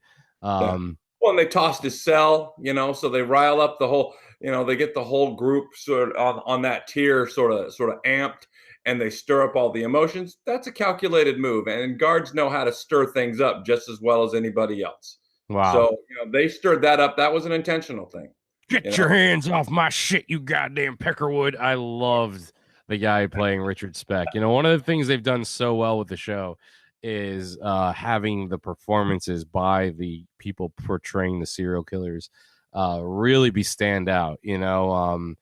Well, and they tossed his cell, so they rile up the whole, they get the whole group sort of on that tier, sort of amped, and they stir up all the emotions. That's a calculated move, and guards know how to stir things up just as well as anybody else. Wow. So, they stirred that up. That was an intentional thing. Get your hands off my shit, you goddamn Peckerwood. I loved the guy playing Richard Speck. One of the things they've done so well with the show is having the performances by the people portraying the serial killers really be stand out, and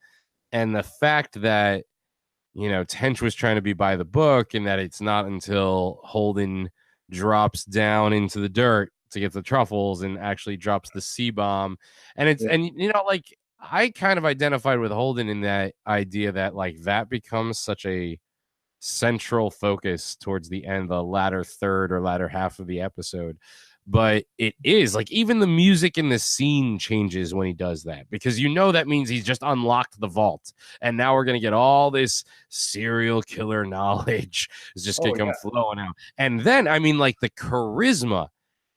the fact that Tench was trying to be by the book, and that it's not until Holden drops down into the dirt to get the truffles and actually drops the C-bomb, and it's and like I kind of identified with Holden in that idea that like that becomes such a central focus towards the end, the latter third or latter half of the episode. But it is like even the music in the scene changes when he does that, because that means he's just unlocked the vault, and now we're gonna get all this serial killer knowledge is just gonna come flowing out. And then I mean, like the charisma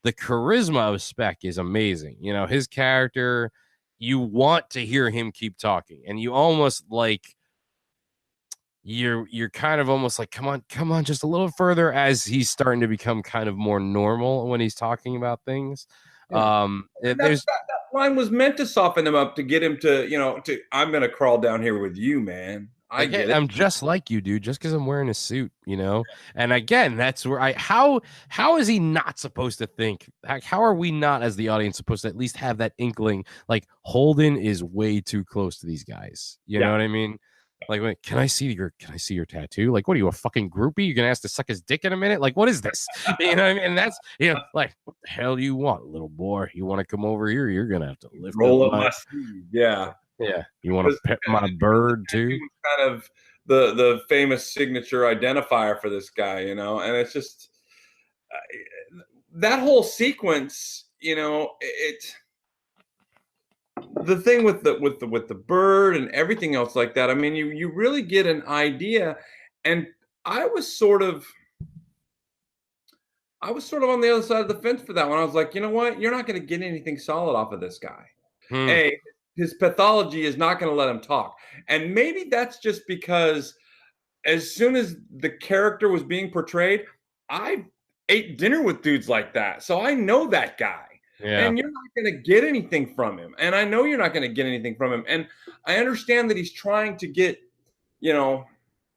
of Spec is amazing. His character, you want to hear him keep talking, and you almost like you're kind of almost like, come on, just a little further, as he's starting to become kind of more normal when he's talking about things. That line was meant to soften him up, to get him to I'm gonna crawl down here with you, man. I get it. I'm just like you, dude, just because I'm wearing a suit, And again, that's where how is he not supposed to think? How are we not, as the audience, supposed to at least have that inkling? Like, Holden is way too close to these guys. You know what I mean? Like, wait, can I see your tattoo? Like, what are you, a fucking groupie? You're gonna ask to suck his dick in a minute? Like, what is this? You know what I mean? And that's like, what the hell do you want, little boy? You want to come over here? You're gonna have to lift roll up my sleeve. Yeah. You want to pet my bird too? Kind of the famous signature identifier for this guy, and it's just that whole sequence. It. The thing with the bird and everything else like that, I mean, you really get an idea. And I was sort of on the other side of the fence for that one. I was like, you know what? You're not going to get anything solid off of this guy. His pathology is not going to let him talk. And maybe that's just because as soon as the character was being portrayed, I ate dinner with dudes like that. So I know that guy. Yeah. And you're not going to get anything from him. And I know you're not going to get anything from him. And I understand that he's trying to get, you know,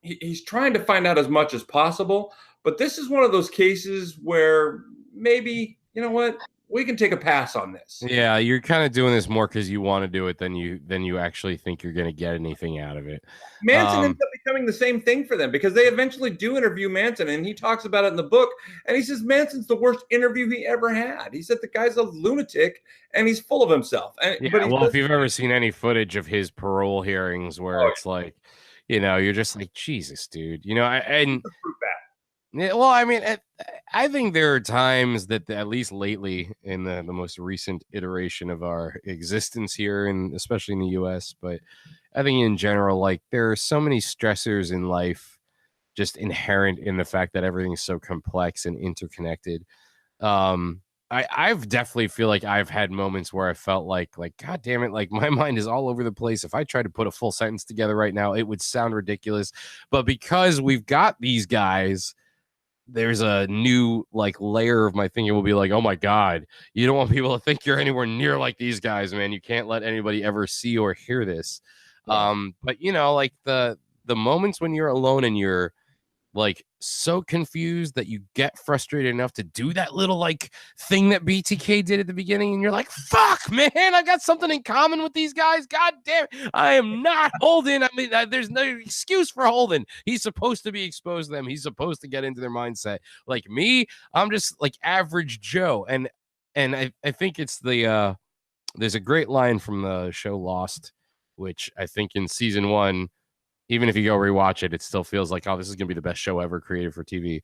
he's trying to find out as much as possible. But this is one of those cases where maybe, you know what, we can take a pass on this. Yeah, you're kind of doing this more because you want to do it than you actually think you're going to get anything out of it. Manson ends up becoming the same thing for them because they eventually do interview Manson, and he talks about it in the book. And he says Manson's the worst interview he ever had. He said the guy's a lunatic and he's full of himself. And yeah, but well, if you've ever seen any footage of his parole hearings where it's like, you know, you're just like, Jesus, dude, you know, yeah, well, I mean, I think there are times that, at least lately, in the most recent iteration of our existence here, and especially in the U.S., but I think in general, like, there are so many stressors in life, just inherent in the fact that everything's so complex and interconnected. I've definitely feel like I've had moments where I felt like, God damn it, like my mind is all over the place. If I tried to put a full sentence together right now, it would sound ridiculous. But because we've got these guys, there's a new like layer of my thinking will be like, oh my God, you don't want people to think you're anywhere near like these guys, man. You can't let anybody ever see or hear this. But you know, like the moments when you're alone and you're like so confused that you get frustrated enough to do that little like thing that BTK did at the beginning, and you're like, fuck, man, I got something in common with these guys. God damn it, I am not Holden. I mean, there's no excuse for Holden. He's supposed to be exposed to them. He's supposed to get into their mindset. Like me, I'm just like average Joe. And I think it's the there's a great line from the show Lost, which I think in season 1, even if you go rewatch it, it still feels like, oh, this is going to be the best show ever created for TV.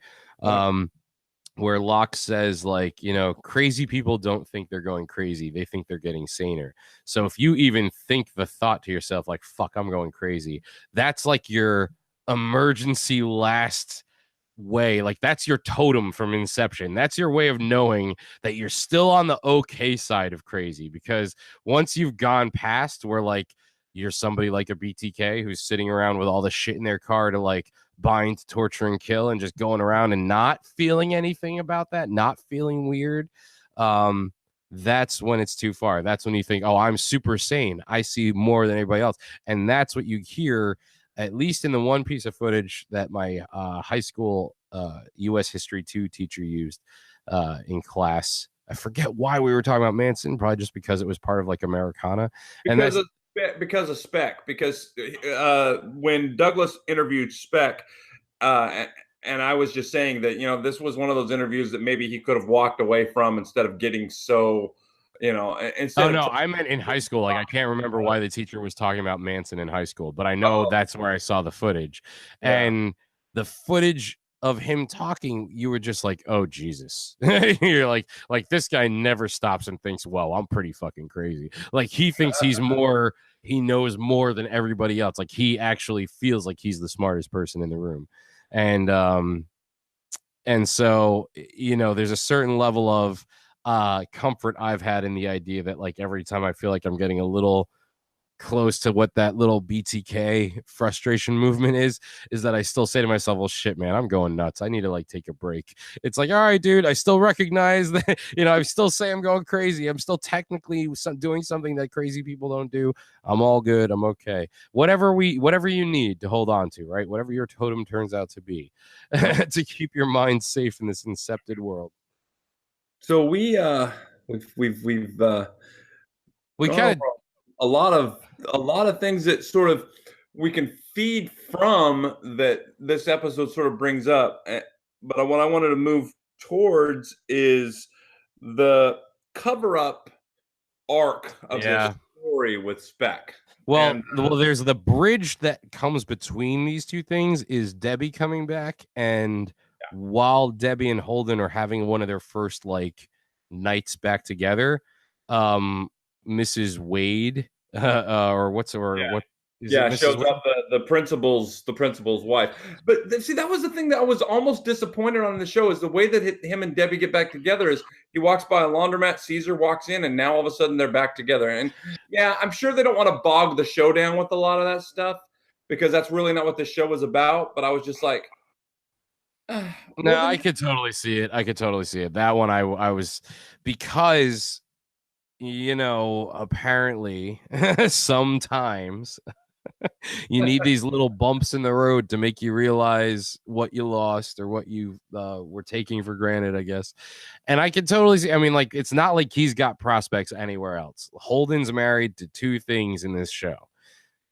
Where Locke says, like, you know, crazy people don't think they're going crazy. They think they're getting saner. So if you even think the thought to yourself, like, fuck, I'm going crazy, that's like your emergency last way. Like, that's your totem from Inception. That's your way of knowing that you're still on the okay side of crazy. Because once you've gone past where, like, you're somebody like a BTK who's sitting around with all the shit in their car to like bind, torture, and kill, and just going around and not feeling anything about that, not feeling weird. That's when it's too far. That's when you think, oh, I'm super sane. I see more than anybody else. And that's what you hear, at least in the one piece of footage that my high school U.S. History 2 teacher used in class. I forget why we were talking about Manson, probably just because it was part of like Americana. Because of Speck, because when Douglas interviewed Speck, and I was just saying that, you know, this was one of those interviews that maybe he could have walked away from instead of getting so, you know, I meant in high school. Like, I can't remember why the teacher was talking about Manson in high school, but I know that's where I saw the footage. And the footage of him talking, you were just like, oh Jesus. You're like this guy never stops and thinks, well, I'm pretty fucking crazy. Like, he thinks he knows more than everybody else. Like, he actually feels like he's the smartest person in the room. And so, you know, there's a certain level of comfort I've had in the idea that, like, every time I feel like I'm getting a little close to what that little BTK frustration movement is that I still say to myself, well, shit, man, I'm going nuts. I need to like take a break. It's like, all right, dude, I still recognize that, you know, I still say I'm going crazy. I'm still technically doing something that crazy people don't do. I'm all good. I'm okay. Whatever you need to hold on to, right? Whatever your totem turns out to be, to keep your mind safe in this incepted world. So we've kind of a lot of things that sort of we can feed from that this episode sort of brings up. But what I wanted to move towards is the cover-up arc of this story with Speck. Well, there's the bridge that comes between these two things is Debbie coming back, and while Debbie and Holden are having one of their first like nights back together, Mrs. Wade, what is it, shows up the principal's wife. But see, that was the thing that I was almost disappointed on the show, is the way that him and Debbie get back together is he walks by a laundromat, Caesar walks in, and now all of a sudden they're back together. And yeah, I'm sure they don't want to bog the show down with a lot of that stuff, because that's really not what this show was about. But I was just like, no, I could totally see it. That one I was, because you know, apparently sometimes you need these little bumps in the road to make you realize what you lost or what you were taking for granted, I guess. And I can totally see, I mean, like, it's not like he's got prospects anywhere else. Holden's married to two things in this show,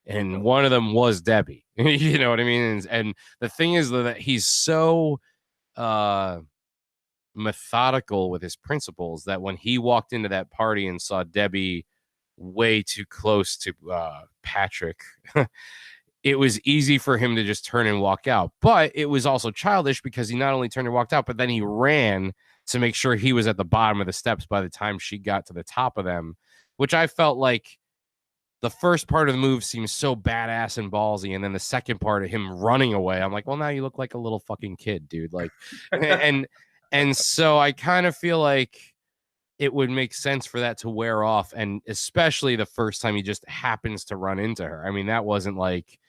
and one of them was Debbie. You know what I mean? And the thing is that he's so methodical with his principles that when he walked into that party and saw Debbie way too close to Patrick, it was easy for him to just turn and walk out. But it was also childish because he not only turned and walked out, but then he ran to make sure he was at the bottom of the steps by the time she got to the top of them, which I felt like the first part of the move seems so badass and ballsy, and then the second part of him running away, I'm like, well, now you look like a little fucking kid, dude. Like, and so I kind of feel like it would make sense for that to wear off, and especially the first time he just happens to run into her. I mean, that wasn't like,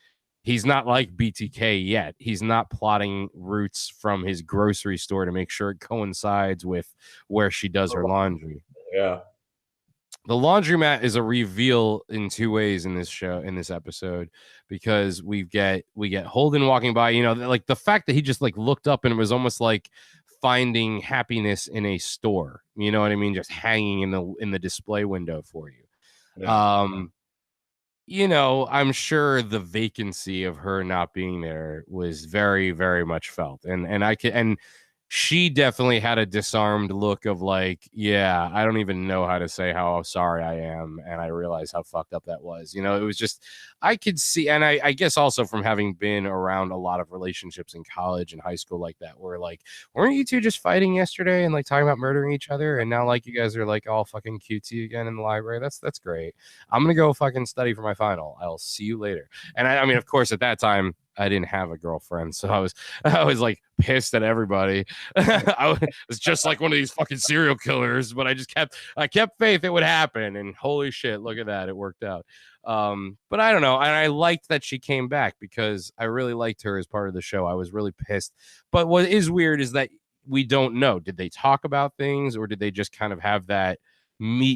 he's not like BTK yet. He's not plotting routes from his grocery store to make sure it coincides with where she does her laundry. Yeah. The laundromat is a reveal in two ways in this show, in this episode, because we get Holden walking by, you know, like the fact that he just like looked up and it was almost like finding happiness in a store, you know what I mean, just hanging in the display window for you. Yeah. You know, I'm sure the vacancy of her not being there was very, very much felt, and she definitely had a disarmed look of like, yeah, I don't even know how to say how sorry I am, and I realize how fucked up that was. You know, it was just, I could see, and I guess also from having been around a lot of relationships in college and high school like that, where like, weren't you two just fighting yesterday and like talking about murdering each other, and now like you guys are like all fucking cutesy again in the library? That's great. I'm gonna go fucking study for my final. I'll see you later. And I mean, of course, at that time, I didn't have a girlfriend, so I was like pissed at everybody. I was just like one of these fucking serial killers, but I kept faith it would happen, and holy shit, look at that, it worked out. But I don't know, and I liked that she came back because I really liked her as part of the show. I was really pissed, but what is weird is that we don't know, did they talk about things, or did they just kind of have that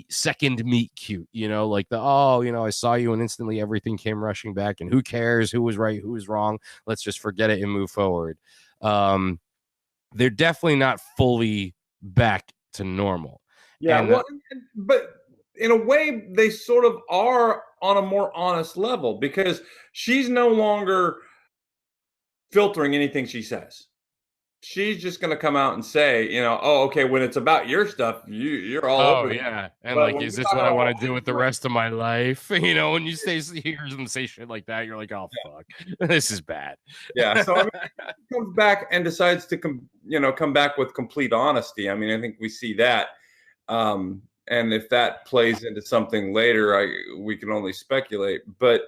second meet cute, you know, like the, oh, you know, I saw you and instantly everything came rushing back, and who cares who was right, who was wrong, let's just forget it and move forward. They're definitely not fully back to normal. Yeah, well, but in a way they sort of are on a more honest level, because she's no longer filtering anything she says. She's just going to come out and say, you know, oh, okay, when it's about your stuff, you're all over. Oh, yeah. And like, is this what I want to do with the rest of my life? You know, when you hear them say shit like that, you're like, oh, fuck, this is bad. Yeah. So I mean, he comes back and decides to come back with complete honesty. I mean, I think we see that. And if that plays into something later, we can only speculate. But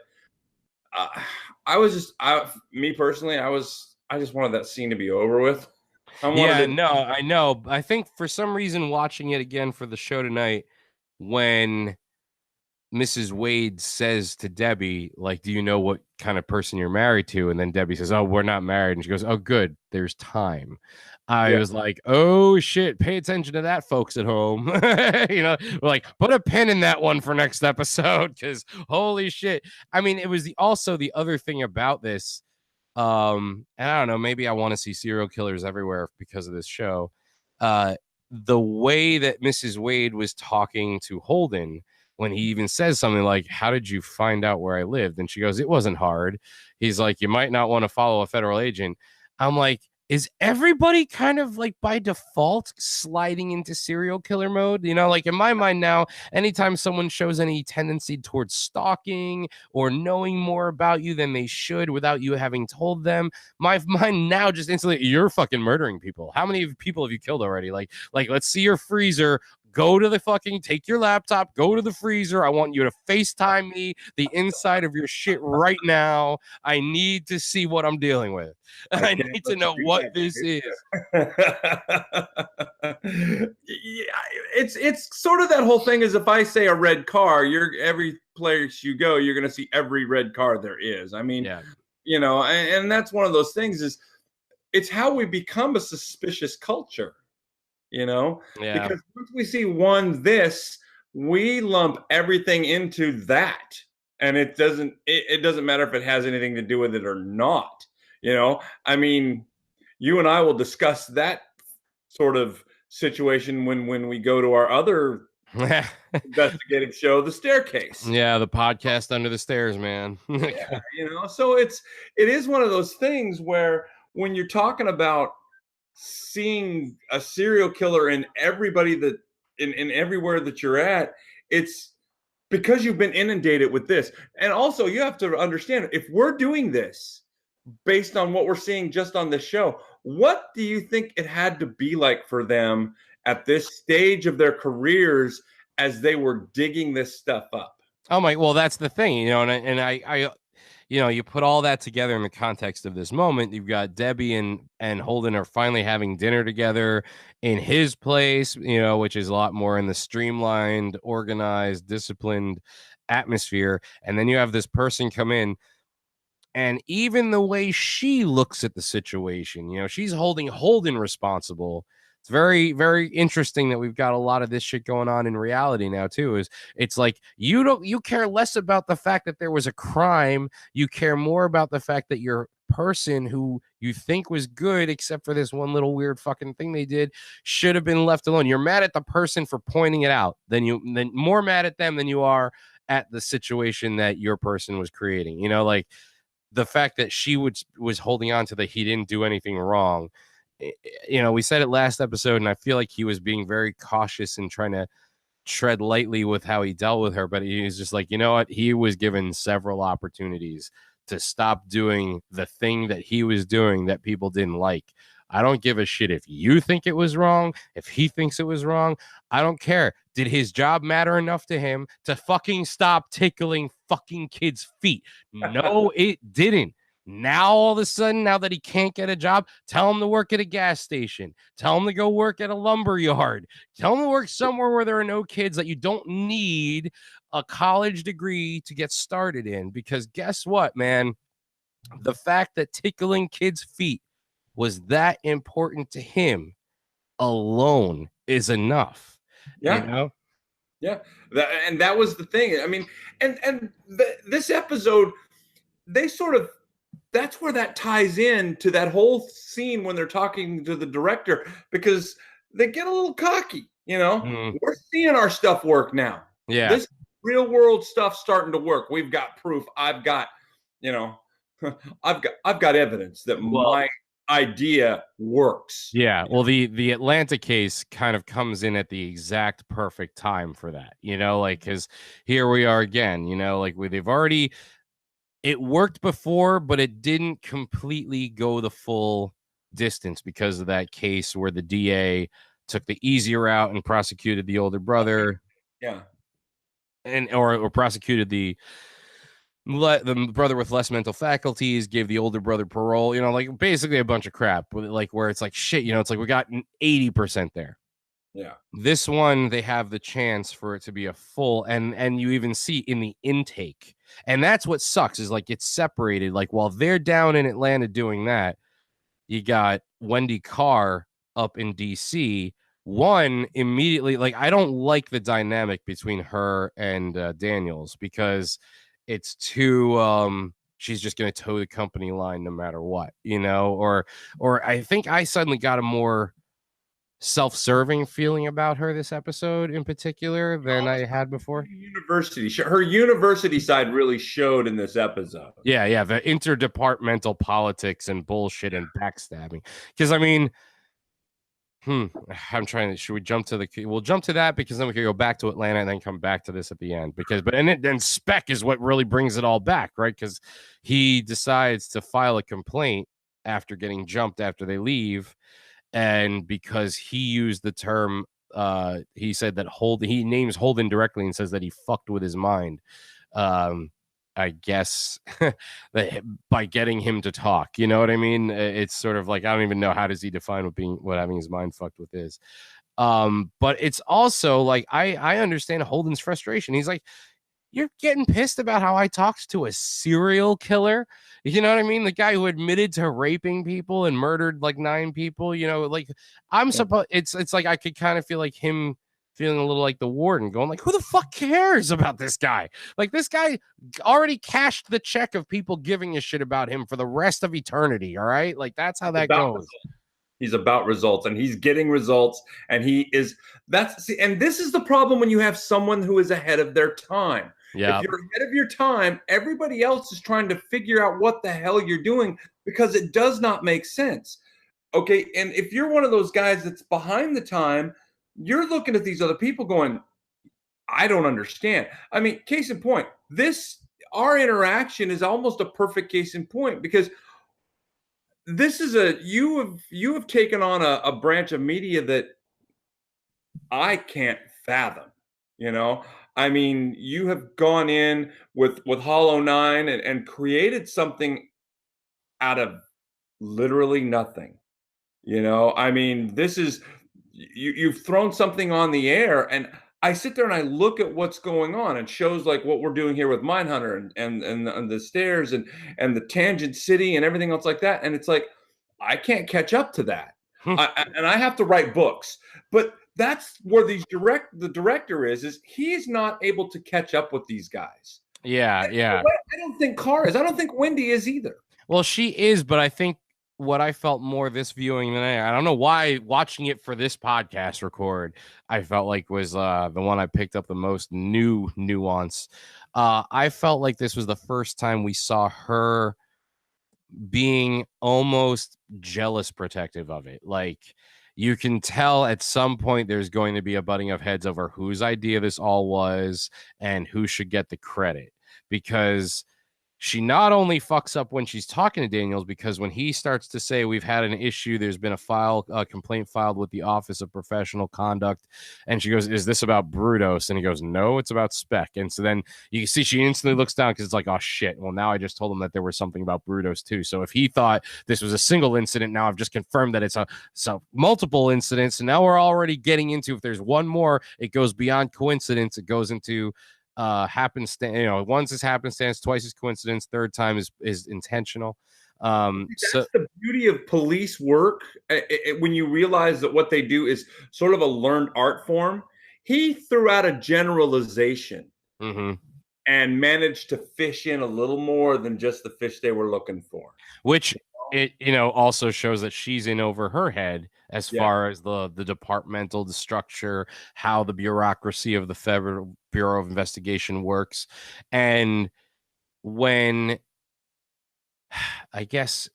me personally, I just wanted that scene to be over with. I know. I think for some reason, watching it again for the show tonight, when Mrs. Wade says to Debbie, like, do you know what kind of person you're married to? And then Debbie says, oh, we're not married. And she goes, oh, good, there's time. I was like, oh shit, pay attention to that, folks at home. You know, like, put a pin in that one for next episode, because holy shit. I mean, it was also the other thing about this. And I don't know, maybe I want to see serial killers everywhere because of this show. The way that Mrs. Wade was talking to Holden, when he even says something like, how did you find out where I lived? And she goes, it wasn't hard. He's like, you might not want to follow a federal agent. I'm like, is everybody kind of like by default sliding into serial killer mode? You know, like in my mind now, anytime someone shows any tendency towards stalking or knowing more about you than they should without you having told them, my mind now just instantly, you're fucking murdering people. How many people have you killed already? Like let's see your freezer. Go to the fucking, take your laptop, go to the freezer. I want you to FaceTime me the inside of your shit right now. I need to see what I'm dealing with. I need to know what this is. Yeah, it's sort of that whole thing is, if I say a red car, every place you go, you're going to see every red car there is. I mean, yeah. You know, and that's one of those things, is it's how we become a suspicious culture. You know, because once we see one this, we lump everything into that, and it doesn't matter if it has anything to do with it or not. I mean, you and I will discuss that sort of situation when we go to our other investigative show, The Staircase. Yeah, the podcast Under the Stairs, man. Yeah, so it is one of those things where when you're talking about seeing a serial killer in everybody that in everywhere that you're at, it's because you've been inundated with this. And also you have to understand, if we're doing this based on what we're seeing just on this show, what do you think it had to be like for them at this stage of their careers as they were digging this stuff up? Oh my, well, that's the thing, and I you put all that together in the context of this moment. You've got Debbie and Holden are finally having dinner together in his place, which is a lot more in the streamlined, organized, disciplined atmosphere. And then you have this person come in, and even the way she looks at the situation, she's holding Holden responsible. It's very, very interesting that we've got a lot of this shit going on in reality now too. It's like you care less about the fact that there was a crime. You care more about the fact that your person who you think was good, except for this one little weird fucking thing they did, should have been left alone. You're mad at the person for pointing it out, then more mad at them than you are at the situation that your person was creating. Like the fact that she was holding on to that he didn't do anything wrong. We said it last episode, and I feel like he was being very cautious and trying to tread lightly with how he dealt with her. But he was just like, you know what? He was given several opportunities to stop doing the thing that he was doing that people didn't like. I don't give a shit if you think it was wrong, if he thinks it was wrong. I don't care. Did his job matter enough to him to fucking stop tickling fucking kids' feet? No, it didn't. Now, all of a sudden, now that he can't get a job, tell him to work at a gas station. Tell him to go work at a lumber yard. Tell him to work somewhere where there are no kids, that you don't need a college degree to get started in. Because guess what, man? The fact that tickling kids' feet was that important to him alone is enough. Yeah. Yeah. And that was the thing. I mean, and this episode, they sort of, that's where that ties in to that whole scene when they're talking to the director, because they get a little cocky. We're seeing our stuff work now. Yeah. This real world stuff starting to work. We've got proof. I've got evidence that my idea works. Yeah. Well, the Atlanta case kind of comes in at the exact perfect time for that, because here we are again, they've already, it worked before, but it didn't completely go the full distance because of that case where the DA took the easy route and prosecuted the older brother. Yeah. Or prosecuted the brother with less mental faculties, gave the older brother parole, like basically a bunch of crap, like where it's like shit, it's like we got 80% there. Yeah. This one, they have the chance for it to be a full, and you even see in the intake. And that's what sucks, is like it's separated. Like while they're down in Atlanta doing that, you got Wendy Carr up in DC. One immediately, like I don't like the dynamic between her and Daniels, because it's too she's just going to toe the company line no matter what, or I think I suddenly got a more self-serving feeling about her this episode in particular than I had before. Her university side really showed in this episode. Yeah, the interdepartmental politics and bullshit and backstabbing. Because I mean, I'm trying to. Should we jump to we'll jump to that, because then we can go back to Atlanta and then come back to this at the end. Then Spec is what really brings it all back, right? Because he decides to file a complaint after getting jumped after they leave. And because he used the term, he said that he names Holden directly and says that he fucked with his mind. I guess that by getting him to talk, you know what I mean? It's sort of like, I don't even know, how does he define what having his mind fucked with is. But it's also like, I understand Holden's frustration. He's like, you're getting pissed about how I talked to a serial killer. You know what I mean? The guy who admitted to raping people and murdered like 9 people, like I'm supposed, it's like, I could kind of feel like him feeling a little like the warden, going like, who the fuck cares about this guy? Like, this guy already cashed the check of people giving a shit about him for the rest of eternity. All right, like that's how that goes. He's about results, and he's getting results, and and this is the problem when you have someone who is ahead of their time. Yeah. If you're ahead of your time, everybody else is trying to figure out what the hell you're doing because it does not make sense. Okay, and if you're one of those guys that's behind the time, you're looking at these other people going, I don't understand. I mean, case in point, our interaction is almost a perfect case in point, because this is you have taken on a branch of media that I can't fathom. I mean, you have gone in with Hollow9ine and created something out of literally nothing. I mean, this is you've thrown something on the air, and I sit there and I look at what's going on, and shows like what we're doing here with Mindhunter and the stairs and the Tangent City and everything else like that, and it's like I can't catch up to that, and I have to write books. But that's where the director is he's not able to catch up with these guys. Yeah. I don't think Carr is. I don't think Wendy is either. Well, she is, but I think what I felt more this viewing than I don't know why, watching it for this podcast record, I felt like was the one I picked up the most nuance. I felt like this was the first time we saw her being almost jealous protective of it. Like, you can tell at some point there's going to be a butting of heads over whose idea this all was and who should get the credit, because she not only fucks up when she's talking to Daniels, because when he starts to say we've had an issue, there's been a complaint filed with the Office of Professional Conduct, and she goes, is this about Brutos? And he goes, no, it's about Spec. And so then you can see she instantly looks down, because it's like, oh shit, well now I just told him that there was something about Brutos too. So if he thought this was a single incident, now I've just confirmed that it's a multiple incidents, and now we're already getting into, if there's one more, it goes beyond coincidence, it goes into happenstance. Once is happenstance, twice is coincidence, third time is intentional. That's the beauty of police work. When you realize that what they do is sort of a learned art form, he threw out a generalization and managed to fish in a little more than just the fish they were looking for, which it also shows that she's in over her head as far as the departmental, the structure, how the bureaucracy of the Federal Bureau of Investigation works. And when I guess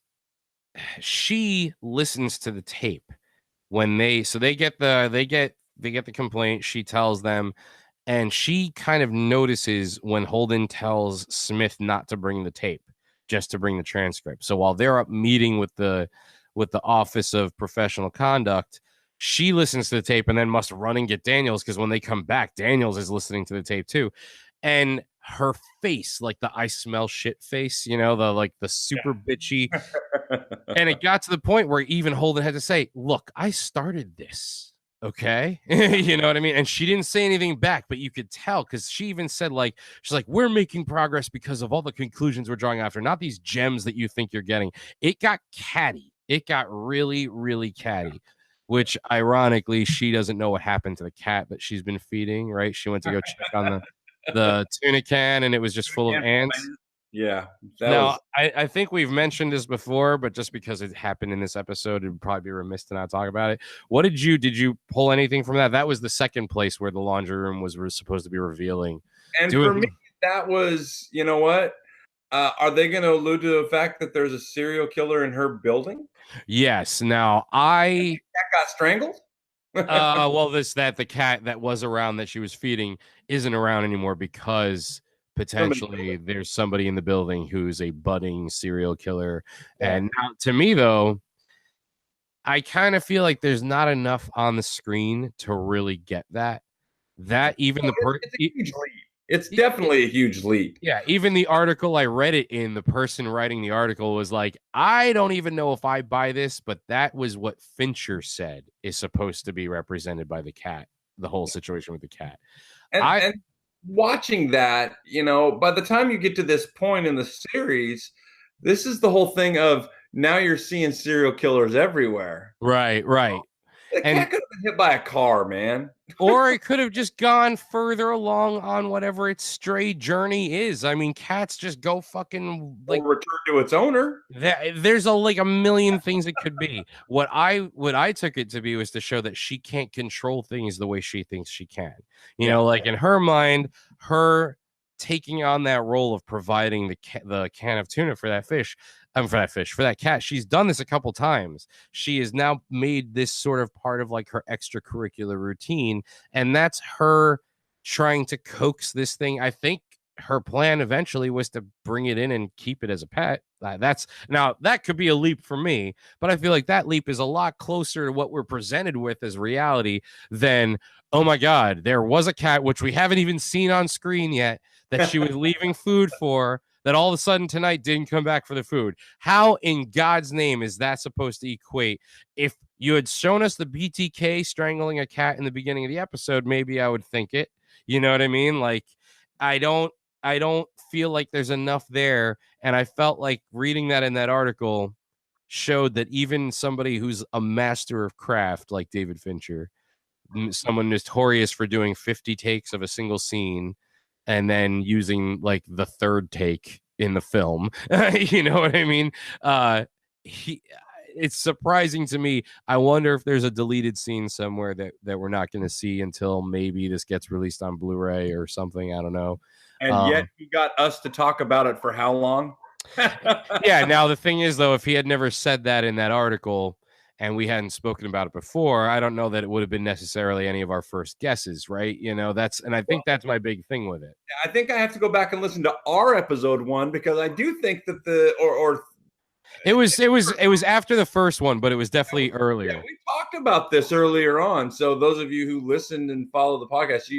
she listens to the tape when they get the complaint, she tells them, and she kind of notices when Holden tells Smith not to bring the tape, just to bring the transcript. So while they're up meeting with the Office of Professional Conduct, she listens to the tape and then must run and get Daniels, because when they come back, Daniels is listening to the tape too. And her face, like the I smell shit face, the super bitchy. And it got to the point where even Holden had to say, look, I started this. Okay. You know what I mean? And she didn't say anything back, but you could tell, because she even said, like, she's like, we're making progress because of all the conclusions we're drawing after, not these gems that you think you're getting. It got catty. It got really, really catty, which ironically, she doesn't know what happened to the cat that she's been feeding, right? She went to go check on the tuna can, and it was just full of ants. Yeah. I think we've mentioned this before, but just because it happened in this episode, it would probably be remiss to not talk about it. What did you pull anything from that? That was the second place where the laundry room was supposed to be revealing. And for me, that was, you know what? Are they going to allude to the fact that there's a serial killer in her building? Yes. Now that got strangled. Well, the cat that was around that she was feeding isn't around anymore, because potentially there's somebody in the building who's a budding serial killer. Yeah. And now, to me, though, I kind of feel like there's not enough on the screen to really get that even it's a huge leap. It's definitely a huge leap. Yeah, even the article I read it in, the person writing the article was like, I don't even know if I buy this, but that was what Fincher said is supposed to be represented by the cat, the whole situation with the cat. And watching that, by the time you get to this point in the series, this is the whole thing of now you're seeing serial killers everywhere. Right. The And cat could have been hit by a car, man. or it could have just gone further along on whatever its stray journey is. I mean, cats just go fucking like Or return to its owner. there's like a million things it could be. What I took it to be was to show that she can't control things the way she thinks she can. You know, like in her mind, her taking on that role of providing the can of tuna for that fish, for that cat. She's done this a couple times. She has now made this sort of part of like her extracurricular routine, and that's her trying to coax this thing. I think her plan eventually was to bring it in and keep it as a pet. That's now that could be a leap for me, but I feel like that leap is a lot closer to what we're presented with as reality than, oh my God, there was a cat, which we haven't even seen on screen yet, that she was leaving food for, that all of a sudden tonight didn't come back for the food. How in God's name is that supposed to equate? If you had shown us the BTK strangling a cat in the beginning of the episode, maybe I would think it. You know what I mean? Like, I don't feel like there's enough there. And I felt like reading that in that article showed that even somebody who's a master of craft like David Fincher, someone notorious for doing 50 takes of a single scene and then using like the third take in the film, you know what I mean? It's surprising to me. I wonder if there's a deleted scene somewhere that we're not going to see until maybe this gets released on Blu-ray or something. I don't know. And yet he got us to talk about it for how long? Yeah. Now the thing is, though, if he had never said that in that article and we hadn't spoken about it before, I don't know that it would have been necessarily any of our first guesses, right? You know, and I think that's my big thing with it. I think I have to go back and listen to our episode 1 because I do think that it was after the first one, but it was definitely earlier. Yeah, we talked about this earlier on. So those of you who listened and follow the podcast,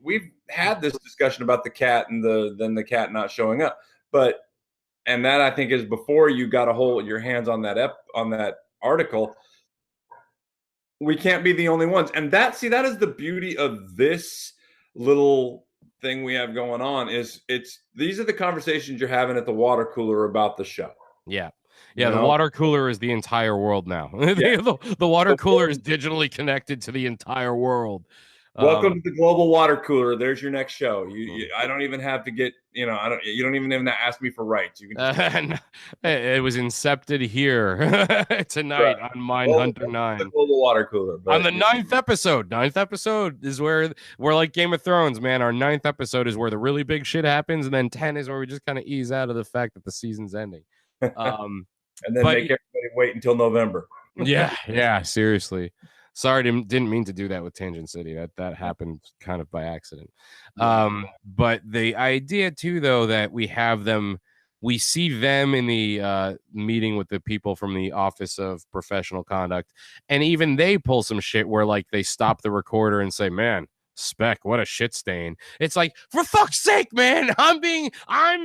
we've had this discussion about the cat and the cat not showing up. And that I think is before you got your hands on that article. We can't be the only ones. And that is the beauty of this little thing we have going on is these are the conversations you're having at the water cooler about the show. Yeah. Yeah, the water cooler is the entire world now. Yeah. the water cooler is digitally connected to the entire world. Welcome to the global water cooler. There's your next show. I don't even have to get, you don't even have to ask me for rights. You can it was incepted here tonight on Mindhunter 9. The global water cooler. On the 9th episode. 9th episode is where we're like Game of Thrones, man. Our 9th episode is where the really big shit happens, and then 10 is where we just kind of ease out of the fact that the season's ending. And then make everybody wait until November. Yeah, seriously. Sorry, didn't mean to do that with Tangent City. That happened kind of by accident. But the idea too, though, that we see them in the meeting with the people from the Office of Professional Conduct, and even they pull some shit where like they stop the recorder and say, "Man, Spec, what a shit stain." It's like, for fuck's sake, man, I'm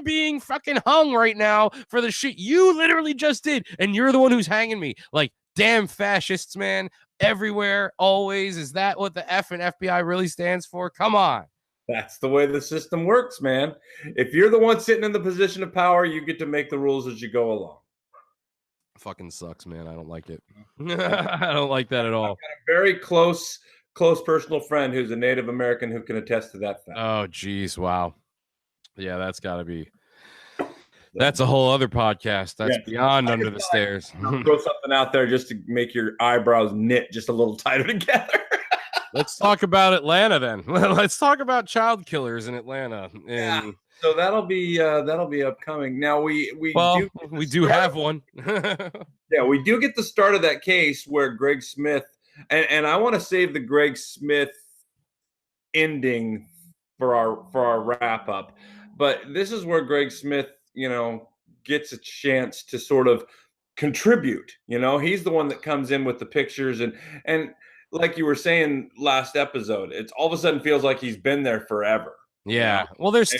being fucking hung right now for the shit you literally just did, and you're the one who's hanging me. Like, damn fascists, man. Everywhere, always. Is that what the F and FBI really stands for? Come on. That's the way the system works, man. If you're the one sitting in the position of power, you get to make the rules as you go along. Fucking sucks, man. I don't like it. I don't like that at all. I've got a very close personal friend who's a Native American who can attest to that fact. Oh, geez. Wow. Yeah, that's got to be. That's a whole other podcast. That's beyond Under the Stairs. I'll throw something out there just to make your eyebrows knit just a little tighter together. Let's talk about Atlanta then. Let's talk about child killers in Atlanta. And so that'll be upcoming. Now we do have one. Yeah, we do get the start of that case where Greg Smith and I want to save the Greg Smith ending for our wrap up. But this is where Greg Smith gets a chance to sort of contribute. He's the one that comes in with the pictures and like you were saying last episode, it's all of a sudden feels like he's been there forever. Yeah. Well, there's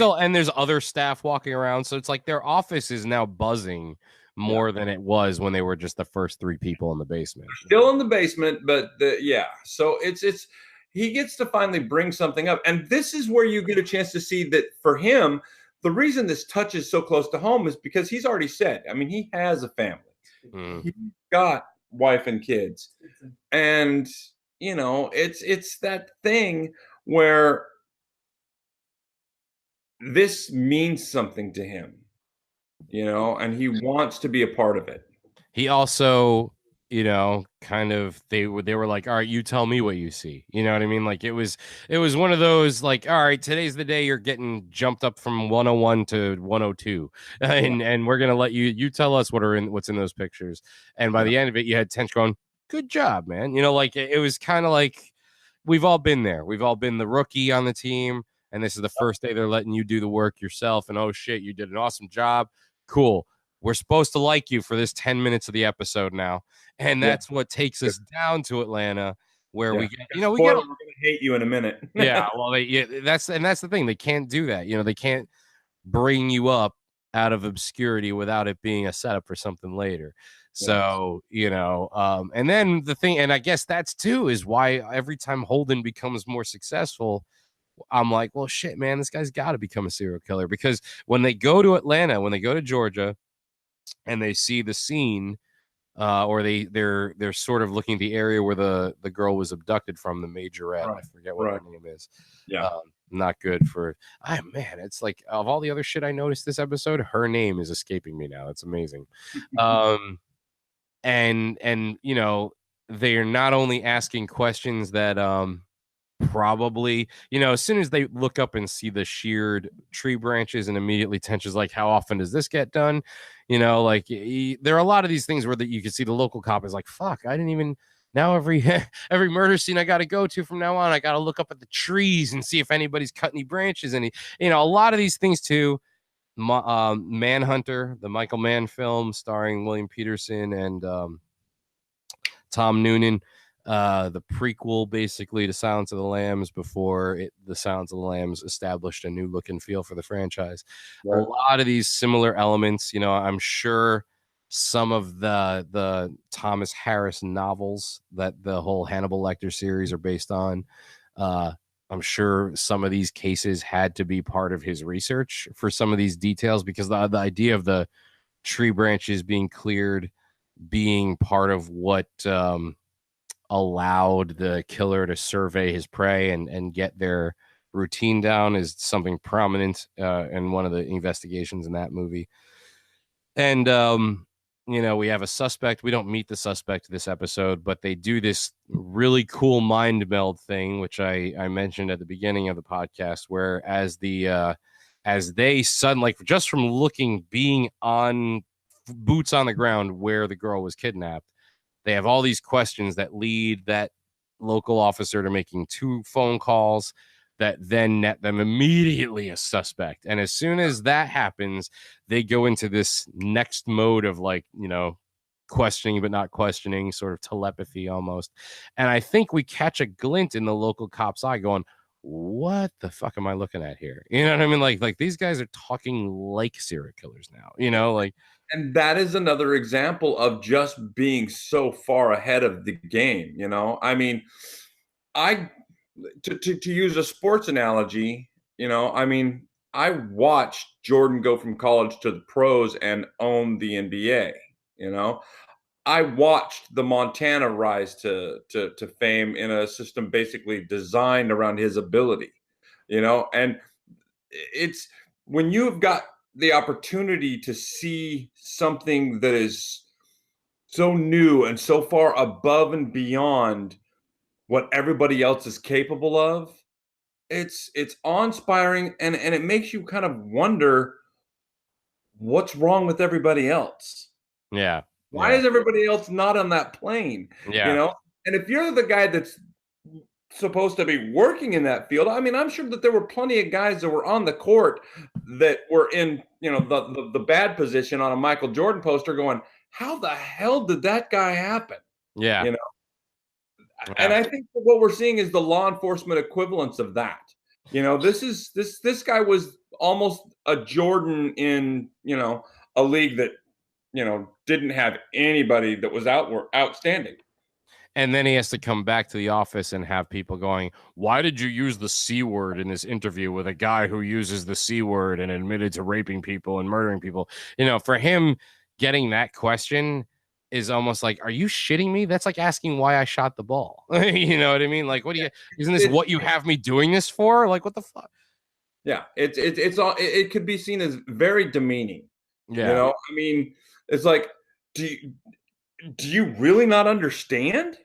other staff walking around, so it's like their office is now buzzing more than it was when they were just the first 3 people in the basement. Still in the basement, but so it's he gets to finally bring something up, and this is where you get a chance to see that for him. The reason this touches so close to home is because he's already said, I mean, he has a family. He's got wife and kids. And it's that thing where this means something to him, and he wants to be a part of it. He also, kind of they were like, all right, you tell me what you see. You know what I mean? Like it was one of those like, all right, today's the day you're getting jumped up from 101 to 102. And we're gonna let you tell us what's in those pictures. And by the end of it, you had Tench going, good job, man. Like it was kind of like we've all been there. We've all been the rookie on the team, and this is the first day they're letting you do the work yourself. And oh shit, you did an awesome job. Cool. We're supposed to like you for this 10 minutes of the episode now. And that's what takes us down to Atlanta, where we get, we're going to hate you in a minute. Yeah. Well, that's the thing. They can't do that. They can't bring you up out of obscurity without it being a setup for something later. So, and then the thing, and I guess that's too, is why every time Holden becomes more successful, I'm like, well, shit, man, this guy's got to become a serial killer. Because when they go to Atlanta, when they go to Georgia, and they see the scene, or they're sort of looking at the area where the girl was abducted from, the majorette. I forget what her name is. Not good for. Man, it's like of all the other shit I noticed this episode, her name is escaping me now. It's amazing. And they're not only asking questions that probably, as soon as they look up and see the sheared tree branches, and immediately Tench is like, how often does this get done? Like there are a lot of these things where you can see the local cop is like, fuck, I didn't even, now every murder scene I got to go to from now on, I got to look up at the trees and see if anybody's cut any branches. And a lot of these things too. Manhunter, the Michael Mann film starring William Peterson and Tom Noonan, the prequel basically to Silence of the Lambs before the Silence of the Lambs established a new look and feel for the franchise. A lot of these similar elements, I'm sure some of the Thomas Harris novels that the whole Hannibal Lecter series are based on, I'm sure some of these cases had to be part of his research for some of these details, because the idea of the tree branches being cleared being part of what allowed the killer to survey his prey and get their routine down is something prominent in one of the investigations in that movie. And we have a suspect. We don't meet the suspect this episode, but they do this really cool mind meld thing, which I mentioned at the beginning of the podcast, where as they suddenly, like, just from being on boots on the ground where the girl was kidnapped, they have all these questions that lead that local officer to making 2 phone calls that then net them immediately a suspect. And as soon as that happens, they go into this next mode of questioning but not questioning, sort of telepathy almost. And I think we catch a glint in the local cop's eye going, what the fuck am I looking at here? You know what I mean? Like these guys are talking like serial killers now, And that is another example of just being so far ahead of the game. I mean, to use a sports analogy, I watched Jordan go from college to the pros and own the NBA. I watched the Montana rise to fame in a system basically designed around his ability. And it's when you've got the opportunity to see something that is so new and so far above and beyond what everybody else is capable of, it's awe-inspiring, and it makes you kind of wonder what's wrong with everybody else. Yeah. Why is everybody else not on that plane? Yeah. And if you're the guy that's supposed to be working in that field, I mean, I'm sure that there were plenty of guys that were on the court that were in, the bad position on a Michael Jordan poster going, how the hell did that guy happen? Yeah. Yeah. And I think what we're seeing is the law enforcement equivalence of that. This guy was almost a Jordan in, a league that, didn't have anybody that was outstanding. And then he has to come back to the office and have people going, why did you use the C word in this interview with a guy who uses the C word and admitted to raping people and murdering people? For him getting that question, is almost like, are you shitting me? That's like asking why I shot the ball. You know what I mean? Like, what do you, isn't this what you have me doing this for? Like, what the fuck? Yeah, it's all, it could be seen as very demeaning. Yeah. You know, I mean, it's like, do you really not understand?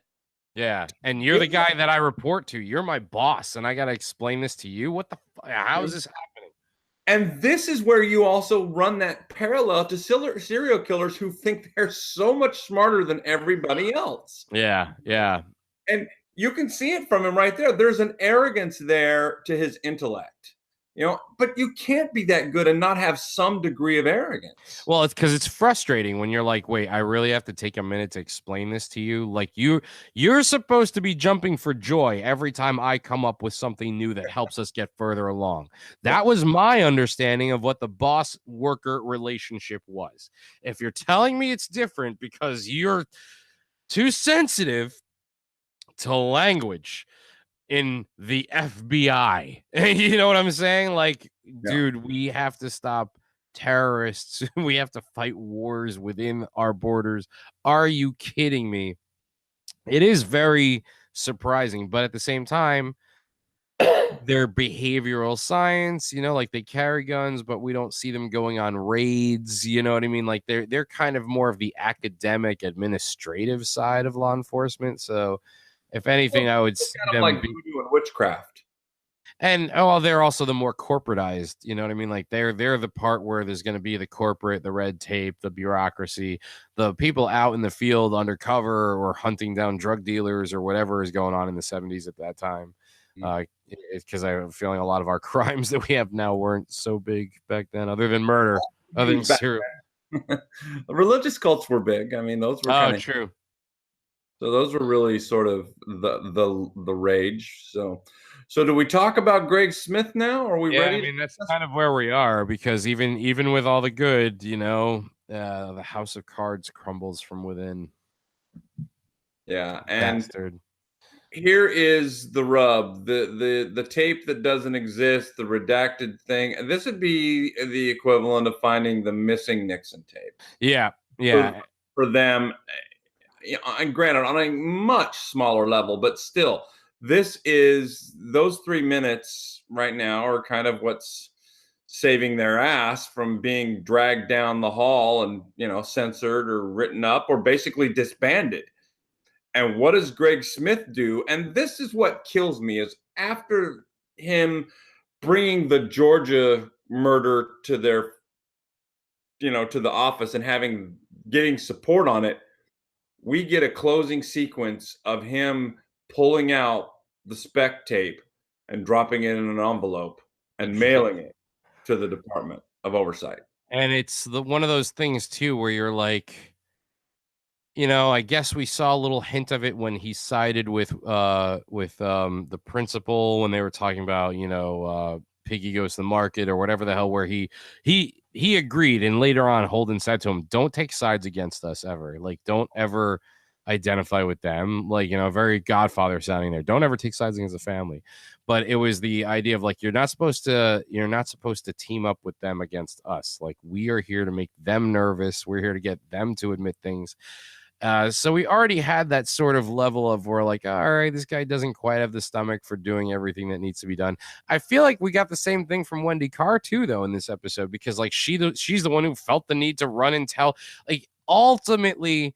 Yeah, and you're the guy that I report to. You're my boss, and I got to explain this to you. What the fuck? How is this happening? And this is where you also run that parallel to serial killers who think they're so much smarter than everybody else. Yeah, yeah. And you can see it from him right there. There's an arrogance there to his intellect. You know, but you can't be that good and not have some degree of arrogance. Well, it's because it's frustrating when you're like, wait, I really have to take a minute to explain this to you. Like you're supposed to be jumping for joy every time I come up with something new that helps us get further along. That was my understanding of what the boss worker relationship was. If you're telling me it's different because you're too sensitive to language in the FBI. You know what I'm saying? Like, dude, we have to stop terrorists. We have to fight wars within our borders. Are you kidding me? It is very surprising, but at the same time, their behavioral science, you know, like they carry guns, but we don't see them going on raids. You know what I mean? Like they're kind of more of the academic, administrative side of law enforcement. So if anything, I would see them like voodoo and witchcraft. And they're also the more corporatized, you know what I mean? Like they're the part where there's going to be the corporate, the red tape, the bureaucracy, the people out in the field undercover or hunting down drug dealers or whatever is going on in the 70s at that time. Because I'm feeling a lot of our crimes that we have now weren't so big back then, other than murder, other than serial. Religious cults were big. I mean, those were true. So those were really sort of the rage. So do we talk about Greg Smith now? Are we ready? I mean, that's kind of where we are, because even with all the good, you know, the house of cards crumbles from within. Yeah, and bastard. Here is the rub: the tape that doesn't exist, the redacted thing. This would be the equivalent of finding the missing Nixon tape. Yeah. For them. And granted, on a much smaller level, but still, this is those 3 minutes right now are kind of what's saving their ass from being dragged down the hall and, you know, censored or written up or basically disbanded. And what does Greg Smith do? And this is what kills me: is after him bringing the Georgia murder to their, you know, to the office and getting support on it, we get a closing sequence of him pulling out the spec tape and dropping it in an envelope and mailing it to the Department of Oversight. And it's one of those things too, where you're like, you know, I guess we saw a little hint of it when he sided with the principal when they were talking about, you know, Piggy Goes to the Market or whatever the hell, where he agreed, and later on Holden said to him, don't take sides against us ever. Like, don't ever identify with them. Like, you know, very Godfather sounding there. Don't ever take sides against the family. But it was the idea of like, you're not supposed to team up with them against us. Like, we are here to make them nervous. We're here to get them to admit things. So we already had that sort of level of, we're like, all right, this guy doesn't quite have the stomach for doing everything that needs to be done. I feel like we got the same thing from Wendy Carr too, though, in this episode, because like she's the one who felt the need to run and tell. Like, ultimately,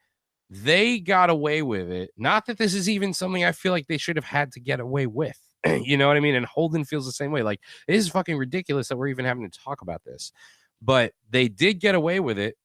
they got away with it. Not that this is even something I feel like they should have had to get away with. You know what I mean? And Holden feels the same way. Like, it is fucking ridiculous that we're even having to talk about this. But they did get away with it.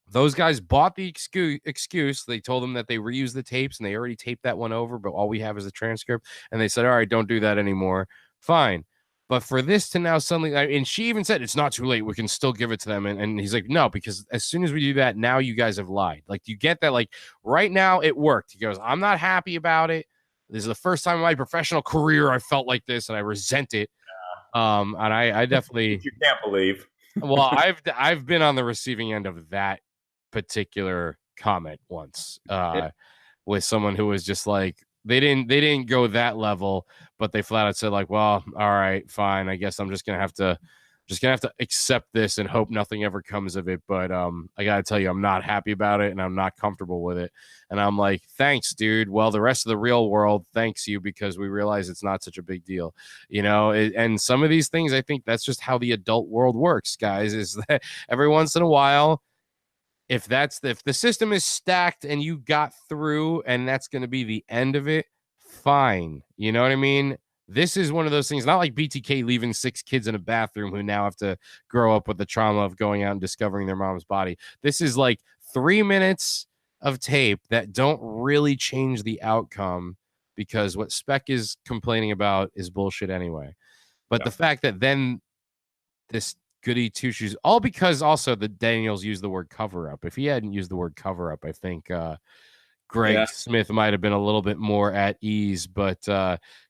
Those guys bought the excuse. They told them that they reused the tapes and they already taped that one over, but all we have is a transcript. And they said, all right, don't do that anymore. Fine. But for this to now suddenly, and she even said, it's not too late. We can still give it to them. And he's like, no, because as soon as we do that, now you guys have lied. Like, you get that? Like, right now it worked. He goes, I'm not happy about it. This is the first time in my professional career I felt like this, and I resent it. And I definitely, you can't believe. Well, I've been on the receiving end of that particular comment once with someone who was just like, they didn't go that level, but they flat out said like, well, all right, fine, I guess I'm just gonna have to just gonna have to accept this and hope nothing ever comes of it. But I gotta tell you, I'm not happy about it, and I'm not comfortable with it. And I'm like, thanks, dude. Well, the rest of the real world thanks you, because we realize it's not such a big deal, you know. And some of these things, I think that's just how the adult world works, guys. Is that every once in a while, if the system is stacked and you got through, and that's going to be the end of it, fine. You know what I mean? This is one of those things, not like BTK leaving 6 kids in a bathroom who now have to grow up with the trauma of going out and discovering their mom's body. This is like 3 minutes of tape that don't really change the outcome, because what Spec is complaining about is bullshit anyway. But the fact that then this goody two shoes, all because also the Daniels used the word cover up. If he hadn't used the word cover up, I think Greg Smith might have been a little bit more at ease, but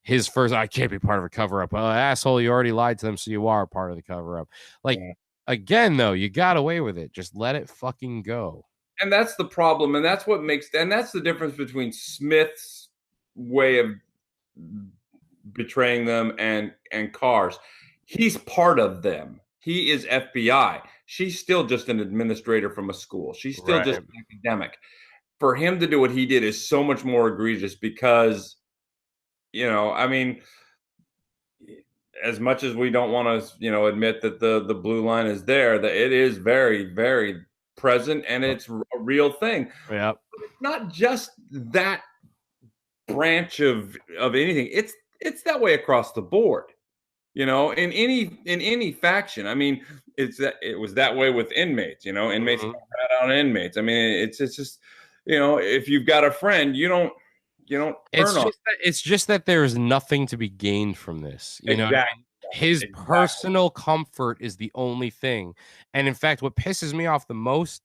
his first, I can't be part of a cover up. Well, asshole, you already lied to them, so you are part of the cover up. Like, again, though, you got away with it. Just let it fucking go. And that's the problem, and that's that's the difference between Smith's way of betraying them and Carr's. He's part of them. He is FBI. She's still just an administrator from a school. She's still just an academic. For him to do what he did is so much more egregious, because, you know, I mean, as much as we don't want to, you know, admit that the blue line is there, that it is very, very present, and it's a real thing. Yeah. It's not just that branch of anything. It's that way across the board. You know, in any faction. I mean, it was that way with inmates. You know, inmates rat on inmates. I mean, it's just, you know, if you've got a friend, you don't it's just that there's nothing to be gained from this. You know, his personal comfort is the only thing. And in fact, what pisses me off the most,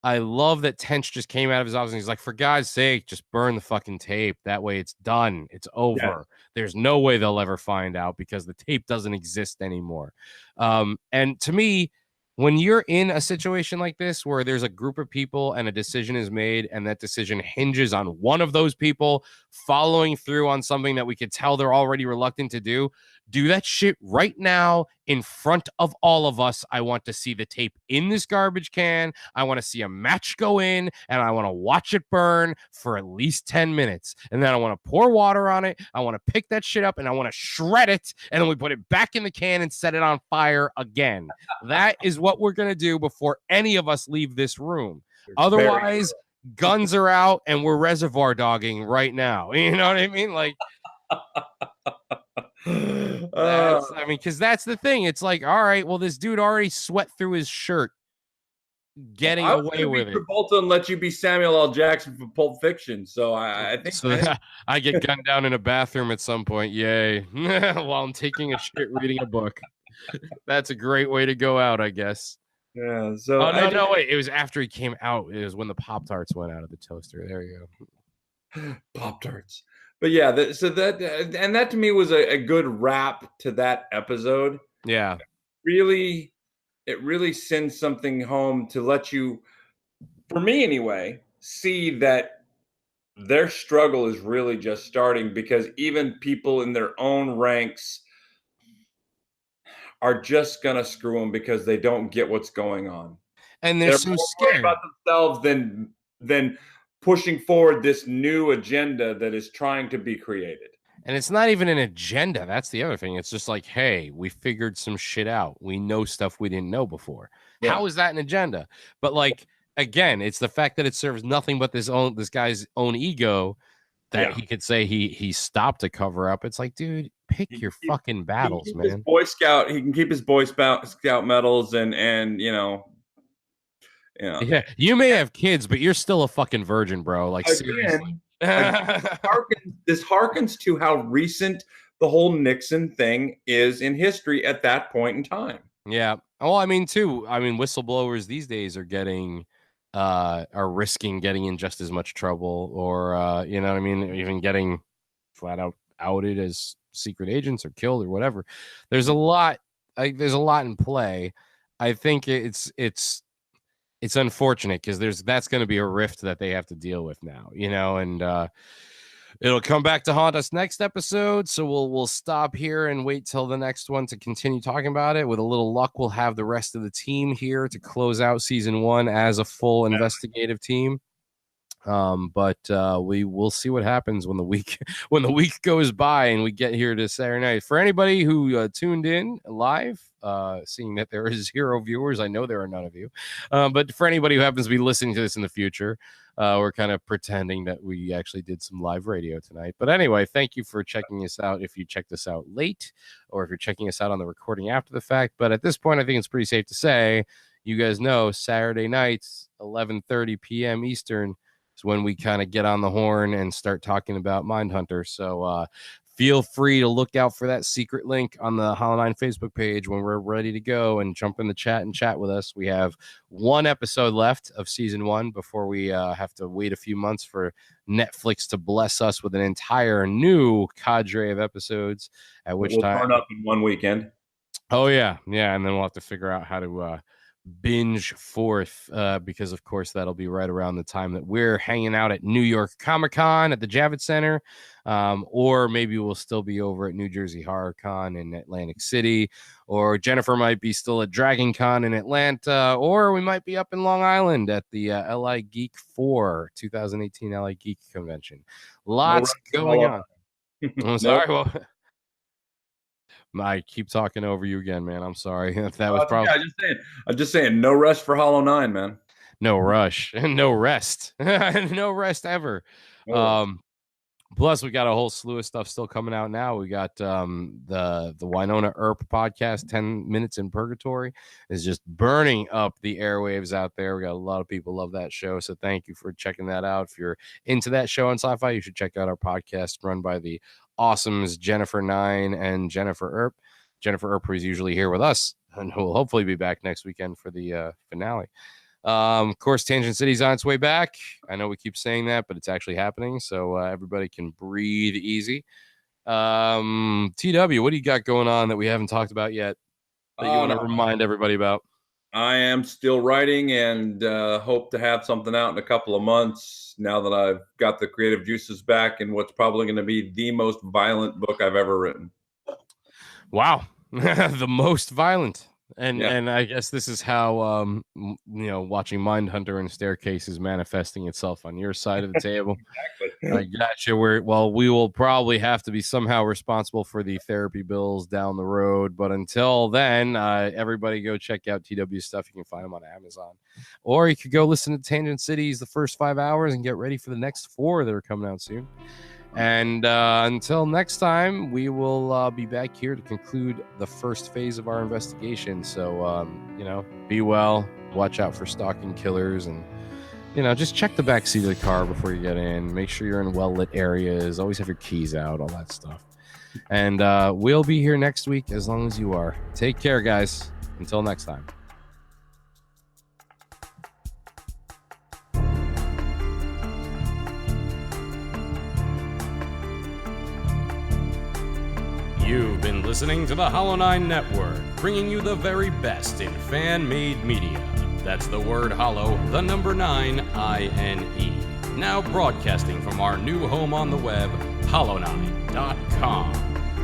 I love that Tench just came out of his office and he's like, for God's sake, just burn the fucking tape. That way it's done. It's over. Yeah. There's no way they'll ever find out, because the tape doesn't exist anymore. And to me, when you're in a situation like this, where there's a group of people and a decision is made, and that decision hinges on one of those people following through on something that we could tell they're already reluctant to do that shit right now in front of all of us. I want to see the tape in this garbage can. I want to see a match go in, and I want to watch it burn for at least 10 minutes. And then I want to pour water on it. I want to pick that shit up, and I want to shred it. And then we put it back in the can and set it on fire again. That is what we're going to do before any of us leave this room. Otherwise, guns are out and we're reservoir dogging right now. You know what I mean? Like, I mean, because that's the thing. It's like, all right, well, this dude already sweat through his shirt getting away with it. Travolta and let you be Samuel L. Jackson from Pulp Fiction. So I think so. I get gunned down in a bathroom at some point. Yay! While I'm taking a shit, reading a book. That's a great way to go out, I guess. Yeah. So no, wait. It was after he came out. It was when the Pop-Tarts went out of the toaster. There you go. Pop-Tarts. But yeah, that to me was a good wrap to that episode. Yeah. It really sends something home to let you, for me anyway, see that their struggle is really just starting, because even people in their own ranks are just gonna screw them because they don't get what's going on, and they're so scared about themselves than pushing forward this new agenda that is trying to be created. And it's not even an agenda. That's the other thing. It's just like, hey, we figured some shit out. We know stuff we didn't know before. Yeah. How is that an agenda? But like, again, it's the fact that it serves nothing but this guy's own ego, that he could say he stopped a cover up. It's like, dude, pick your fucking battles, man. He can keep his Boy Scout medals and you know. Yeah, you may have kids, but you're still a fucking virgin, bro. Like, seriously. This harkens to how recent the whole Nixon thing is in history at that point in time. Yeah. Well, I mean, whistleblowers these days are risking getting in just as much trouble, or you know what I mean, even getting flat out outed as secret agents or killed or whatever. There's a lot in play. I think it's unfortunate, because that's going to be a rift that they have to deal with now, you know. And It'll come back to haunt us next episode, so we'll stop here and wait till the next one to continue talking about it. With a little luck, we'll have the rest of the team here to close out season 1 as a full investigative team. But we will see what happens when the week goes by and we get here to Saturday night. For anybody who tuned in live, seeing that there is 0 viewers, I know there are none of you, but for anybody who happens to be listening to this in the future, we're kind of pretending that we actually did some live radio tonight. But anyway, thank you for checking us out if you checked us out late or if you're checking us out on the recording after the fact. But at this point, I think it's pretty safe to say, you guys know, Saturday nights, 11:30 p.m. Eastern, is when we kind of get on the horn and start talking about Mindhunter. So feel free to look out for that secret link on the Hollow9ine Facebook page when we're ready to go and jump in the chat and chat with us. We have 1 episode left of season 1 before we have to wait a few months for Netflix to bless us with an entire new cadre of episodes, at which time turn up in 1 weekend. Oh, yeah. Yeah. And then we'll have to figure out how to binge forth, because of course that'll be right around the time that we're hanging out at New York Comic-Con at the Javits Center, or maybe we'll still be over at New Jersey Horror Con in Atlantic City, or Jennifer might be still at Dragon Con in Atlanta, or we might be up in Long Island at the LA Geek 4 2018 LA Geek Convention. Lots going on. I'm sorry. Well, I keep talking over you again, man. I'm sorry. That was probably. I'm just saying, no rush for Hollow9ine, man. No rush, no rest, no rest ever. Plus, we got a whole slew of stuff still coming out now. We got the Winona Earp podcast, 10 Minutes in Purgatory, is just burning up the airwaves out there. We got a lot of people love that show, so thank you for checking that out. If you're into that show on Sci-Fi, you should check out our podcast run by the awesomes Jennifer 9 and Jennifer Earp. Jennifer Earp is usually here with us, and who will hopefully be back next weekend for the finale. Of course, Tangent City's on its way back. I know we keep saying that, but it's actually happening, so everybody can breathe easy. TW, what do you got going on that we haven't talked about yet that you want to remind everybody about? I am still writing and hope to have something out in a couple of months now that I've got the creative juices back in what's probably going to be the most violent book I've ever written. Wow. The most violent. And I guess this is how watching Mindhunter and Staircase is manifesting itself on your side of the table. Exactly. I got you. We will probably have to be somehow responsible for the therapy bills down the road, but until then, everybody go check out TW's stuff. You can find them on Amazon, or you could go listen to Tangent City's the first 5 hours and get ready for the next 4 that are coming out soon. And until next time, we will be back here to conclude the first phase of our investigation. So, be well, watch out for stalking killers, and, just check the back seat of the car before you get in. Make sure you're in well-lit areas. Always have your keys out, all that stuff. And we'll be here next week as long as you are. Take care, guys. Until next time. You've been listening to the Hollow9ine Network, bringing you the very best in fan-made media. That's the word hollow, the number 9, I-N-E. Now broadcasting from our new home on the web, Hollow9ine.com,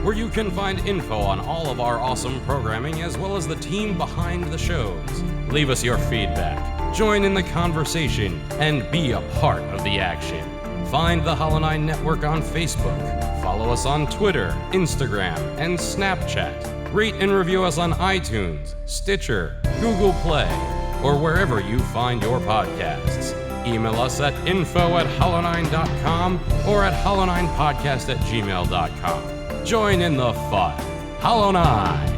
where you can find info on all of our awesome programming as well as the team behind the shows. Leave us your feedback, join in the conversation, and be a part of the action. Find the Hollow9ine Network on Facebook. Follow us on Twitter, Instagram, and Snapchat. Rate and review us on iTunes, Stitcher, Google Play, or wherever you find your podcasts. Email us at info@hollow9ine.com or at hollow9podcast@gmail.com. Join in the fun. Hollow9ine.